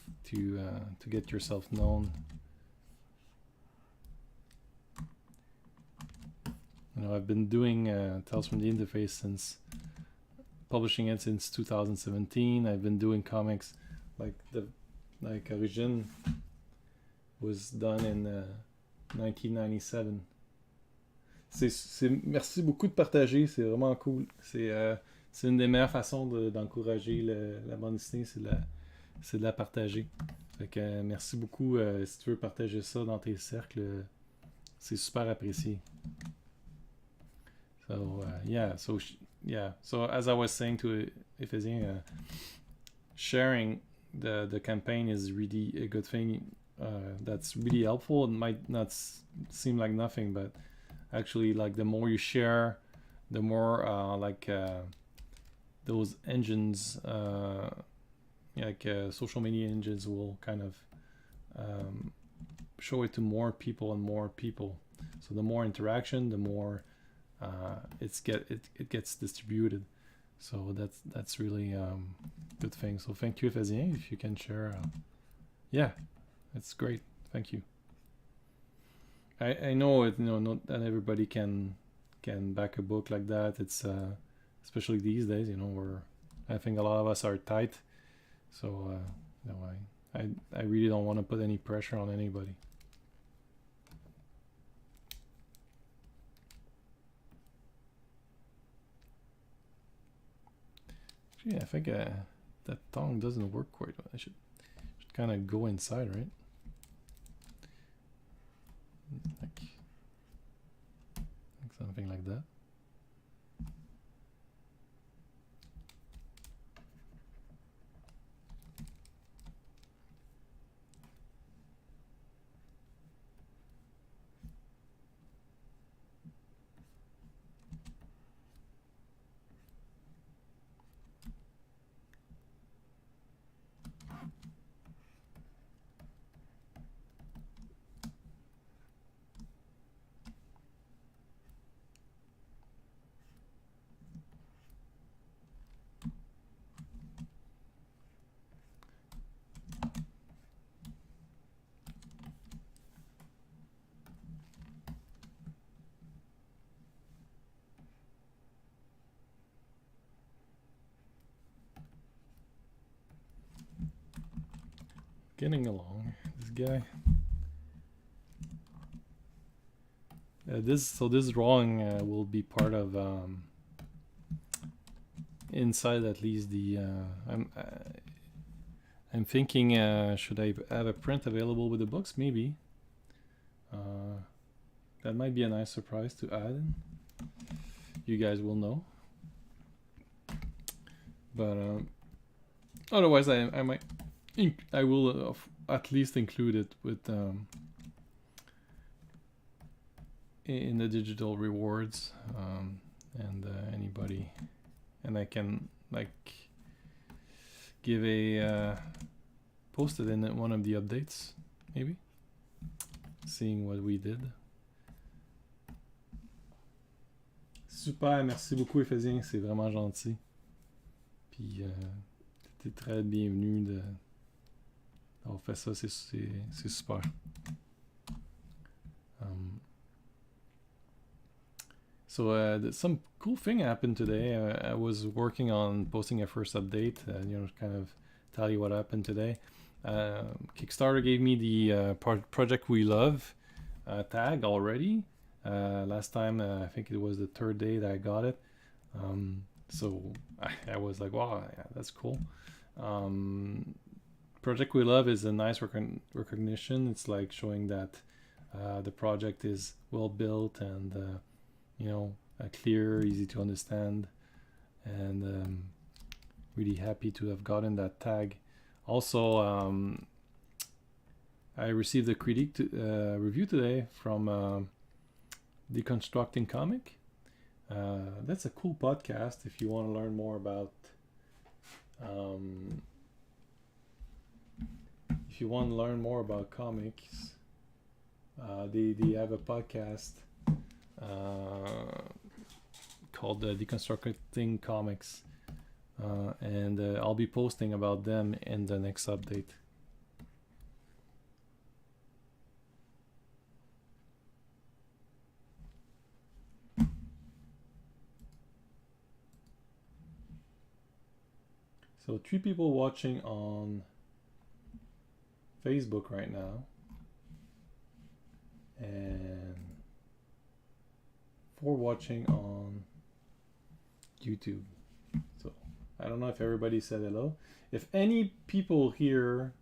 get yourself known. You know, I've been doing Tales from the Interface since publishing it since 2017. I've been doing comics like Origine was done in 1997. Merci beaucoup de partager, c'est vraiment cool. C'est une des meilleures façons d'encourager la bande dessinée, c'est de la partager. Fait que merci beaucoup. Si tu veux partager ça dans tes cercles, c'est super apprécié. So as I was saying to Ephesien, sharing the campaign is really a good thing. That's really helpful. It might not seem like nothing, but actually, like, the more you share, the more those engines, social media engines, will kind of show it to more people and more people. So the more interaction, the more it gets distributed. So that's really good thing. So thank you, Ephesien, if you can share. Yeah, it's great. Thank you. I know it. You know, not everybody can back a book like that. It's especially these days. You know, where I think a lot of us are tight. So you know, I really don't want to put any pressure on anybody. Actually, I think that tongue doesn't work quite well. I should kind of go inside, right? Like something like that. Getting along, this guy. this drawing will be part of inside at least the I'm thinking should I have a print available with the books? Maybe that might be a nice surprise to add in. You guys will know, but otherwise I might I will at least include it with in the digital rewards, and anybody, and I can like give a post it in one of the updates, maybe, seeing what we did. Super, merci beaucoup Ephésien, c'est vraiment gentil. Puis t'es très bienvenu d'avoir fait ça, c'est super. So some cool thing happened today. I was working on posting a first update, kind of tell you what happened today. Kickstarter gave me the Project We Love tag already. Last time, I think it was the third day that I got it. So I was like, wow, yeah, that's cool. Project We Love is a nice recognition. It's like showing that the project is well built and clear, easy to understand, and really happy to have gotten that tag. Also, I received a critique review today from Deconstructing Comic. That's a cool podcast if you want to learn more about comics. They have a podcast called Deconstructing Comics, and I'll be posting about them in the next update. So 3 people watching on Facebook right now, and 4 watching on YouTube. So I don't know if everybody said hello. If any people here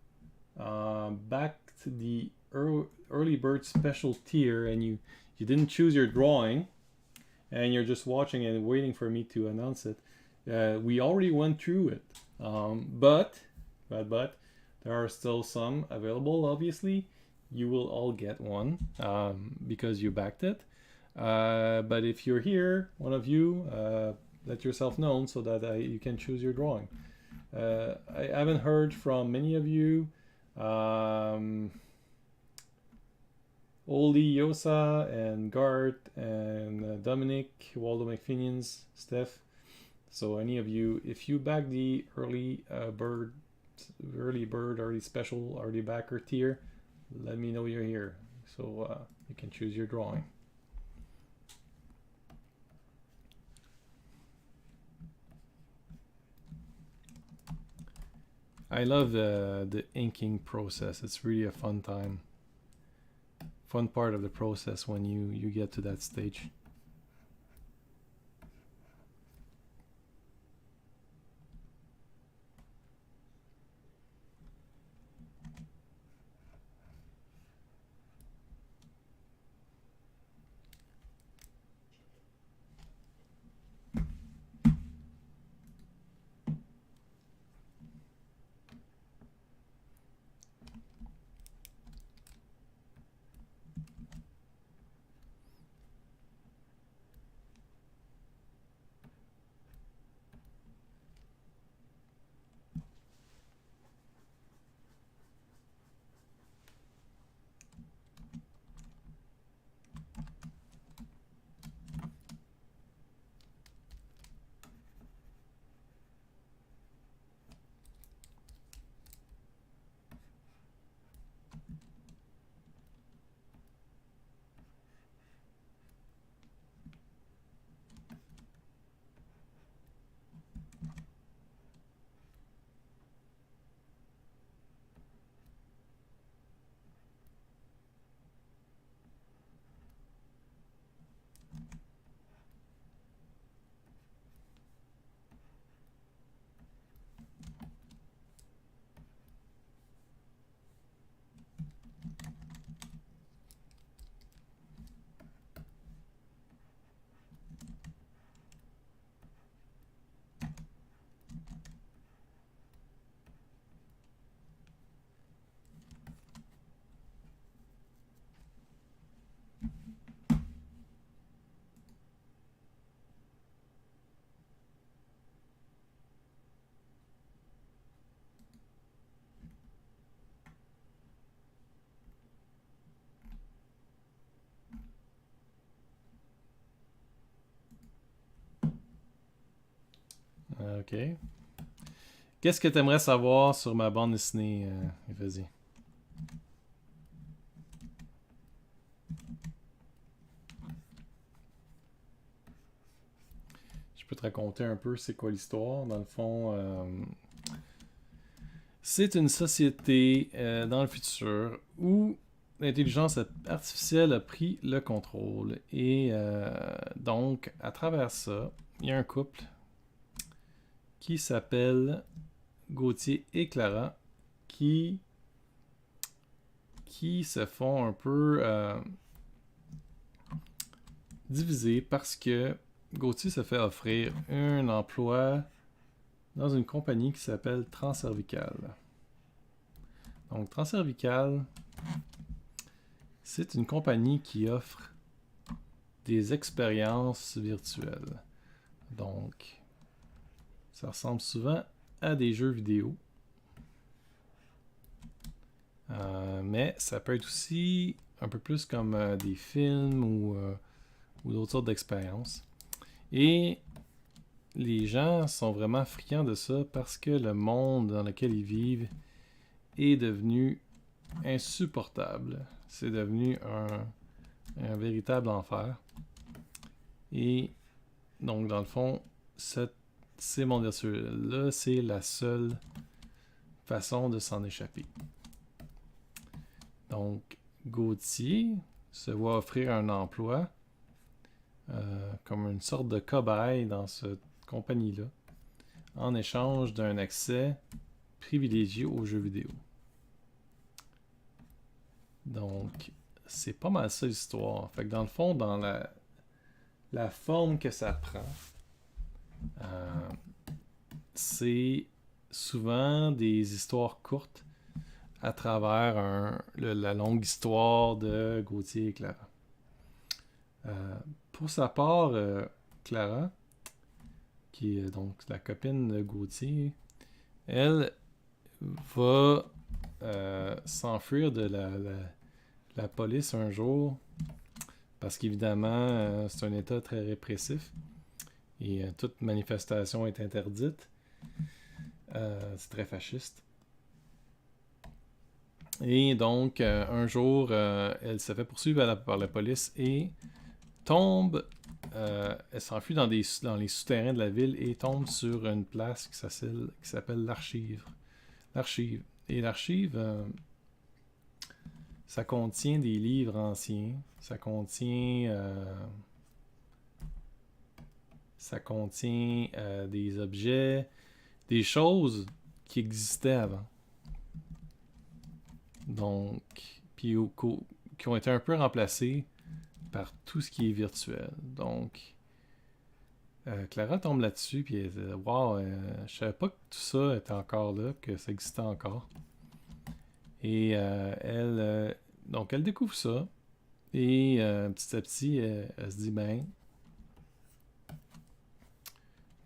back to the early bird special tier and you didn't choose your drawing and you're just watching and waiting for me to announce it, we already went through it, but there are still some available. Obviously you will all get one because you backed it. But if you're here, one of you, let yourself known so that you can choose your drawing. I haven't heard from many of you. Oli, Yosa, and Gart, and Dominic, Waldo McPhinians, Steph. So any of you, if you back the early special, early backer tier, let me know you're here so you can choose your drawing. I love the inking process. It's really a fun part of the process when you get to that stage. OK. Qu'est-ce que tu aimerais savoir sur ma bande dessinée? Vas-y. Je peux te raconter un peu c'est quoi l'histoire. Dans le fond, c'est une société dans le futur où l'intelligence artificielle a pris le contrôle. Et donc, à travers ça, il y a un couple qui s'appelle Gauthier et Clara qui se font un peu diviser parce que Gauthier se fait offrir un emploi dans une compagnie qui s'appelle Transcervical. Donc, Transcervical, c'est une compagnie qui offre des expériences virtuelles. Donc, ça ressemble souvent à des jeux vidéo. Mais ça peut être aussi un peu plus comme des films ou d'autres sortes d'expériences. Et les gens sont vraiment friands de ça parce que le monde dans lequel ils vivent est devenu insupportable. C'est devenu un véritable enfer. Et donc, dans le fond, ces mondes virtuels-là, c'est la seule façon de s'en échapper. Donc, Gauthier se voit offrir un emploi comme une sorte de cobaye dans cette compagnie-là, en échange d'un accès privilégié aux jeux vidéo. Donc, c'est pas mal ça l'histoire. Fait que dans le fond, dans la forme que ça prend, c'est souvent des histoires courtes à travers la longue histoire de Gauthier et Clara. Pour sa part, Clara, qui est donc la copine de Gauthier, elle va s'enfuir de la police un jour parce qu'évidemment, c'est un État très répressif et toute manifestation est interdite. C'est très fasciste. Et donc, un jour, elle se fait poursuivre par la police et tombe, elle s'enfuit dans les souterrains de la ville et tombe sur une place qui s'appelle l'Archive. Et l'Archive, ça contient des livres anciens, ça contient des objets, des choses qui existaient avant. Donc, puis qui ont été un peu remplacées par tout ce qui est virtuel. Donc, Clara tombe là-dessus, puis elle dit « Wow, je savais pas que tout ça était encore là, que ça existait encore. » Et donc, elle découvre ça, et petit à petit, elle se dit « Ben,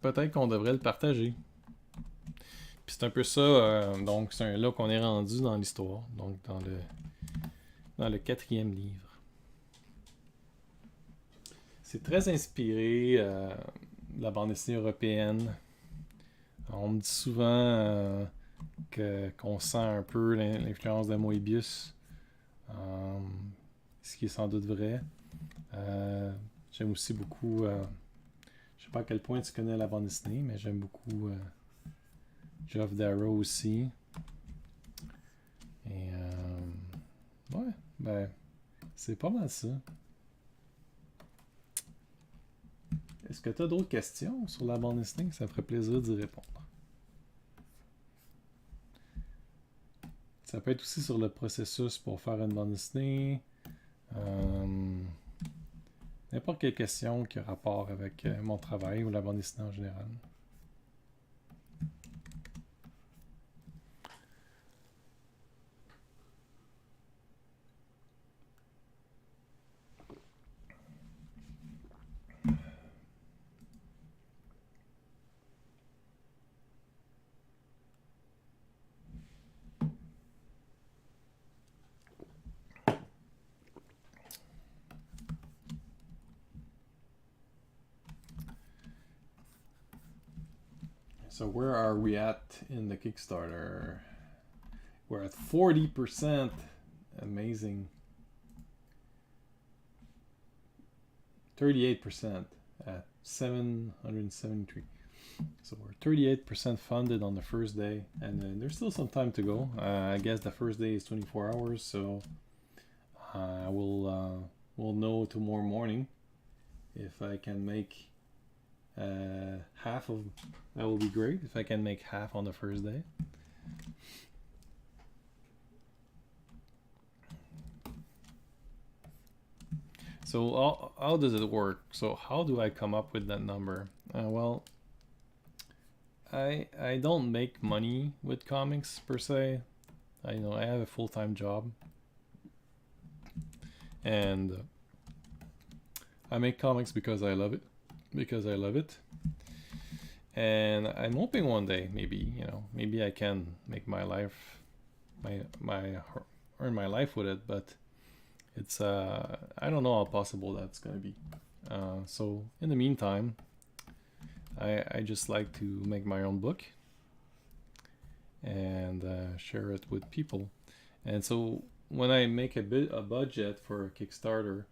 peut-être qu'on devrait le partager. » Puis c'est un peu ça, donc c'est là qu'on est rendu dans l'histoire, donc dans le 4e livre. C'est très inspiré de la bande dessinée européenne. On me dit souvent qu'on sent un peu l'influence de Moebius, ce qui est sans doute vrai. J'aime aussi beaucoup, je sais pas à quel point tu connais la bande dessinée, mais j'aime beaucoup Geoff Darrow aussi. Et ouais, ben, c'est pas mal ça. Est-ce que tu as d'autres questions sur la bande dessinée? Ça me ferait plaisir d'y répondre. Ça peut être aussi sur le processus pour faire une bande dessinée. N'importe quelle question qui a rapport avec mon travail ou la bande dessinée en général. So where are we at in the Kickstarter? We're at 40%. Amazing. 38% at 773. So we're 38% funded on the first day, and then there's still some time to go. I guess the first day is 24 hours, so we'll know tomorrow morning if I can make half of. That will be great if I can make half on the first day. So how does it work? So how do I come up with that number? Well, I don't make money with comics per se. I have a full-time job, and I make comics because I love it. And I'm hoping one day, maybe I can make my life, earn my life with it. But it's I don't know how possible that's gonna be. So in the meantime, I just like to make my own book and share it with people. And so when I make a budget for a Kickstarter,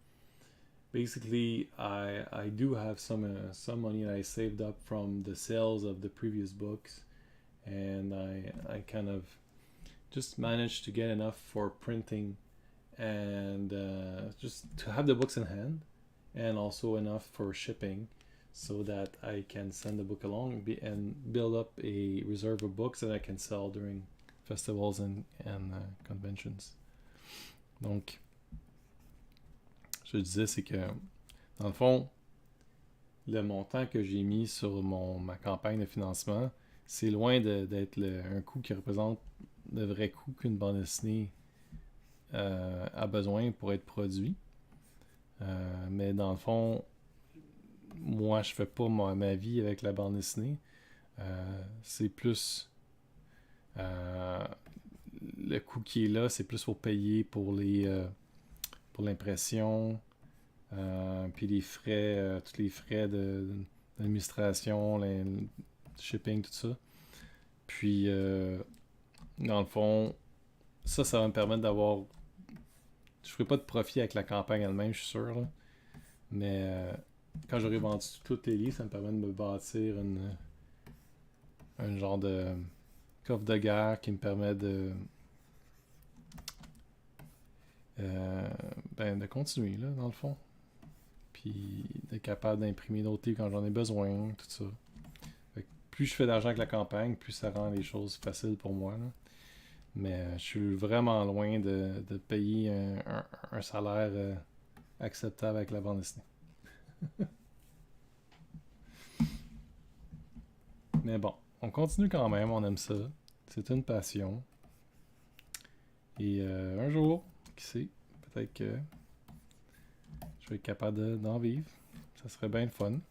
basically I do have some money I saved up from the sales of the previous books, and I kind of just managed to get enough for printing and just to have the books in hand, and also enough for shipping, so that I can send the book along and build up a reserve of books that I can sell during festivals and conventions. Donc, je disais, c'est que dans le fond, le montant que j'ai mis sur ma campagne de financement, c'est loin d'être un coût qui représente le vrai coût qu'une bande dessinée a besoin pour être produit. Mais dans le fond, moi, je fais pas ma vie avec la bande dessinée. C'est plus le coût qui est là, c'est plus pour payer pour l'impression, puis les frais, tous les frais d'administration, shipping, tout ça. Puis, dans le fond, ça va me permettre d'avoir. Je ferai pas de profit avec la campagne elle-même, je suis sûr, là. Mais quand j'aurai vendu tous les livres, ça me permet de me bâtir un genre de coffre de guerre qui me permet de continuer, là, dans le fond. Puis d'être capable d'imprimer d'autres livres quand j'en ai besoin, tout ça. Fait que plus je fais d'argent avec la campagne, plus ça rend les choses faciles pour moi, là. Mais je suis vraiment loin de payer un salaire acceptable avec la bande dessinée. Mais bon, on continue quand même, on aime ça. C'est une passion. Et un jour, qui sait, peut-être que je vais être capable d'en vivre. Ça serait bien le fun.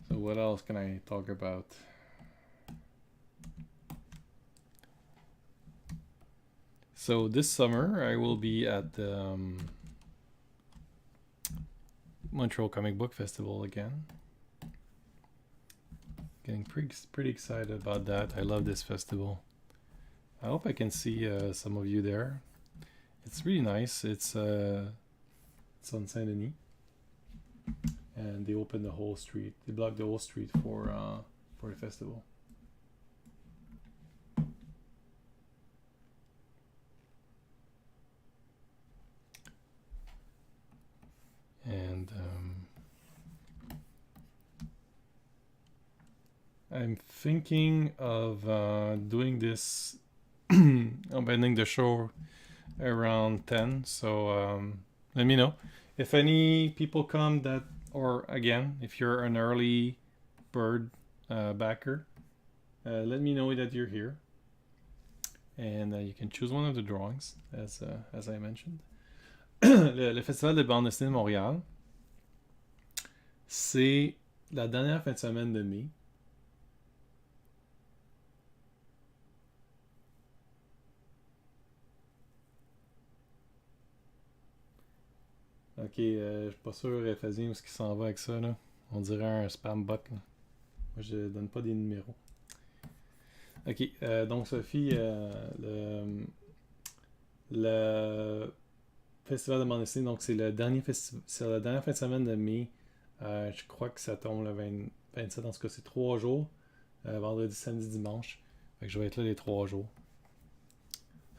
So what else can I talk about? So this summer I will be at the Montreal Comic Book Festival again. Getting pretty excited about that. I love this festival. I hope I can see some of you there. It's really nice. It's on Saint Denis, and they open the whole street. They block the whole street for the festival. And I'm thinking of doing this, opening the show around 10. So let me know if any people come that, or again, if you're an early bird backer, let me know that you're here, and you can choose one of the drawings, as I mentioned. le Festival de bande dessinée de Montréal, c'est la dernière fin de semaine de mai. Ok, je suis pas sûr, Fazien, où est-ce qu'il s'en va avec ça, là. On dirait un spam bot, là. Moi, je donne pas des numéros. Ok, donc Sophie, le Festival de bande dessinée, donc c'est le dernier c'est la dernière fin de semaine de mai. Je crois que ça tombe le 27, en tout cas, c'est 3 jours. Vendredi, samedi, dimanche. Fait que je vais être là les 3 jours.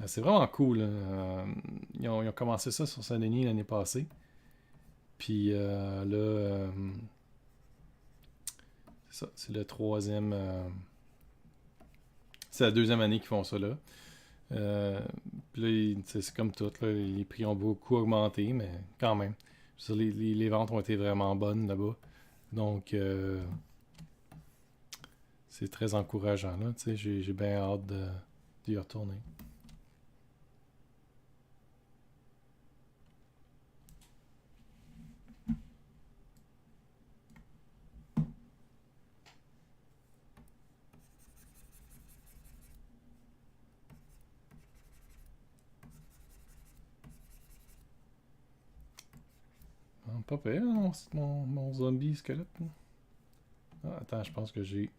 C'est vraiment cool. Ils ont commencé ça sur Saint-Denis l'année passée. Puis là, c'est ça, c'est le troisième. C'est la deuxième année qu'ils font ça là. Puis là, c'est comme tout, là, les prix ont beaucoup augmenté, mais quand même. Je veux dire, les ventes ont été vraiment bonnes là-bas. Donc, c'est très encourageant. Là, j'ai bien hâte d'y retourner. Pas pire, mon zombie squelette. Ah, attends, je pense que j'ai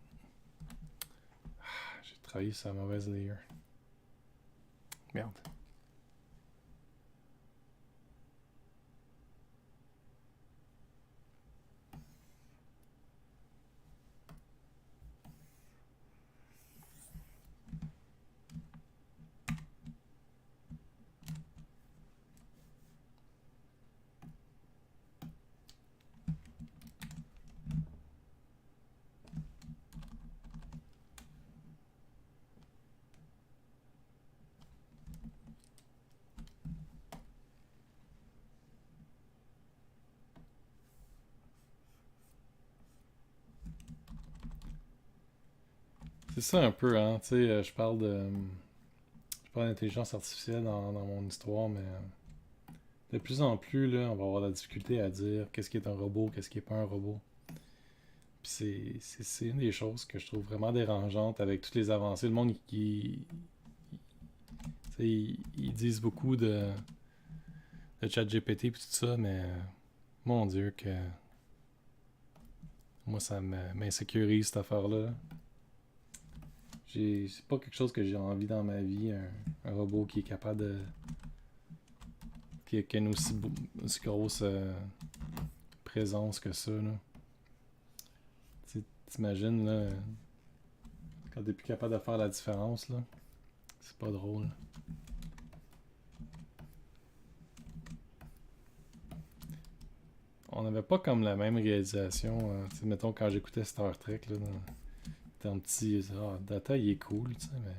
travaillé sur la mauvaise layer. Merde. C'est ça un peu, hein. Tu sais, je parle d'intelligence artificielle dans mon histoire, mais de plus en plus, là, on va avoir la difficulté à dire qu'est-ce qui est un robot, qu'est-ce qui est pas un robot. Puis c'est une des choses que je trouve vraiment dérangeante avec toutes les avancées. Le monde ils disent beaucoup de chat GPT et tout ça, mais mon Dieu que moi ça m'insécurise cette affaire-là. C'est pas quelque chose que j'ai envie dans ma vie, un robot qui est capable de. Qui a une aussi grosse présence que ça. Là. T'imagines, là, quand t'es plus capable de faire la différence, là, c'est pas drôle. On n'avait pas comme la même réalisation. Mettons, quand j'écoutais Star Trek, là, t'es un petit. Ah, Data, il est cool, tu sais, mais.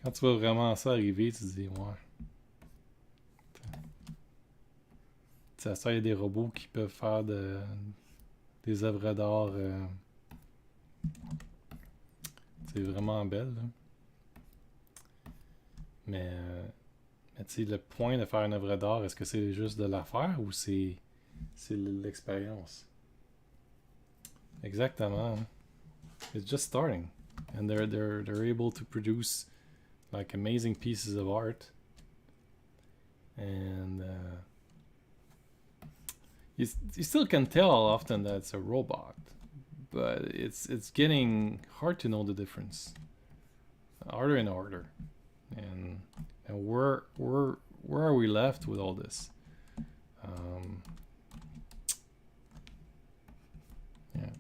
Quand tu vois vraiment ça arriver, tu te dis, ouais. Tu sais, il y a des robots qui peuvent faire des œuvres d'art. C'est vraiment belle, là. Mais tu sais, le point de faire une œuvre d'art, est-ce que c'est juste de la faire ou c'est l'expérience? Exactement. It's just starting. And they're able to produce like amazing pieces of art. And you still can tell often that it's a robot, but it's getting hard to know the difference. Harder and harder. And where are we left with all this? Yeah.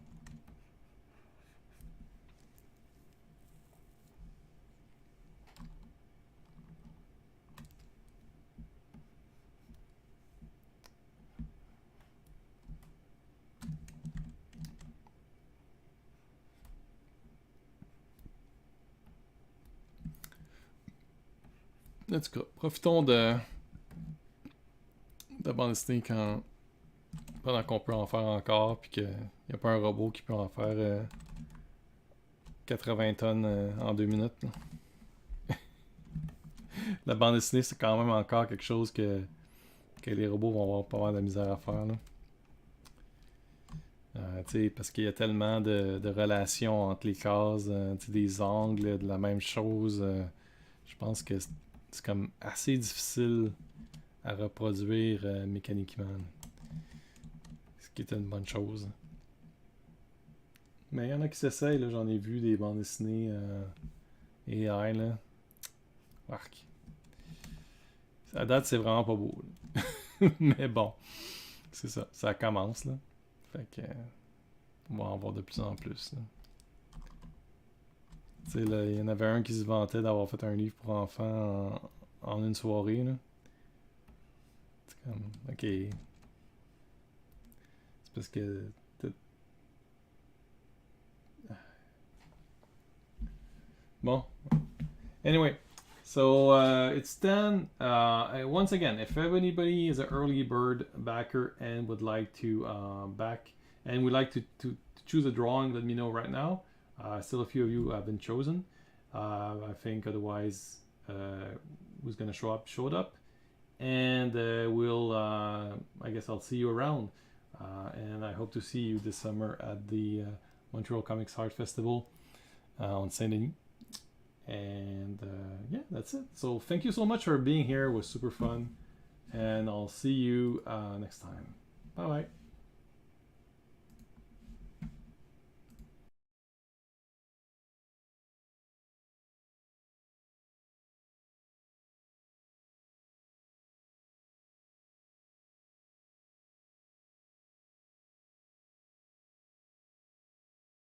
En tout cas, profitons de la bande dessinée pendant qu'on peut en faire encore, puis qu'il n'y a pas un robot qui peut en faire 80 tonnes en 2 minutes. Là. La bande dessinée, c'est quand même encore quelque chose que les robots vont avoir pas mal de misère à faire. Là. Parce qu'il y a tellement de relations entre les cases, des angles, de la même chose. Je pense que c'est comme assez difficile à reproduire mécaniquement. Ce qui est une bonne chose. Mais il y en a qui s'essayent, là. J'en ai vu des bandes dessinées AI, là. Arc. À date, c'est vraiment pas beau. Mais bon, c'est ça. Ça commence, là. Fait que... on va en voir de plus en plus, là. Tu sais, là, il y en avait un qui se vantait d'avoir fait un livre pour enfants en une soirée, là. C'est comme... Ok. C'est parce que... Bon. Anyway. So it's 10. Once again, if anybody is an early bird backer and would like to back and would like to choose a drawing, let me know right now. Still a few of you have been chosen. I think otherwise, who's going to show up showed up. And we'll, I guess I'll see you around. And I hope to see you this summer at the Montreal Comics Art Festival on Saint Denis. And yeah, that's it. So thank you so much for being here. It was super fun. And I'll see you next time. Bye bye.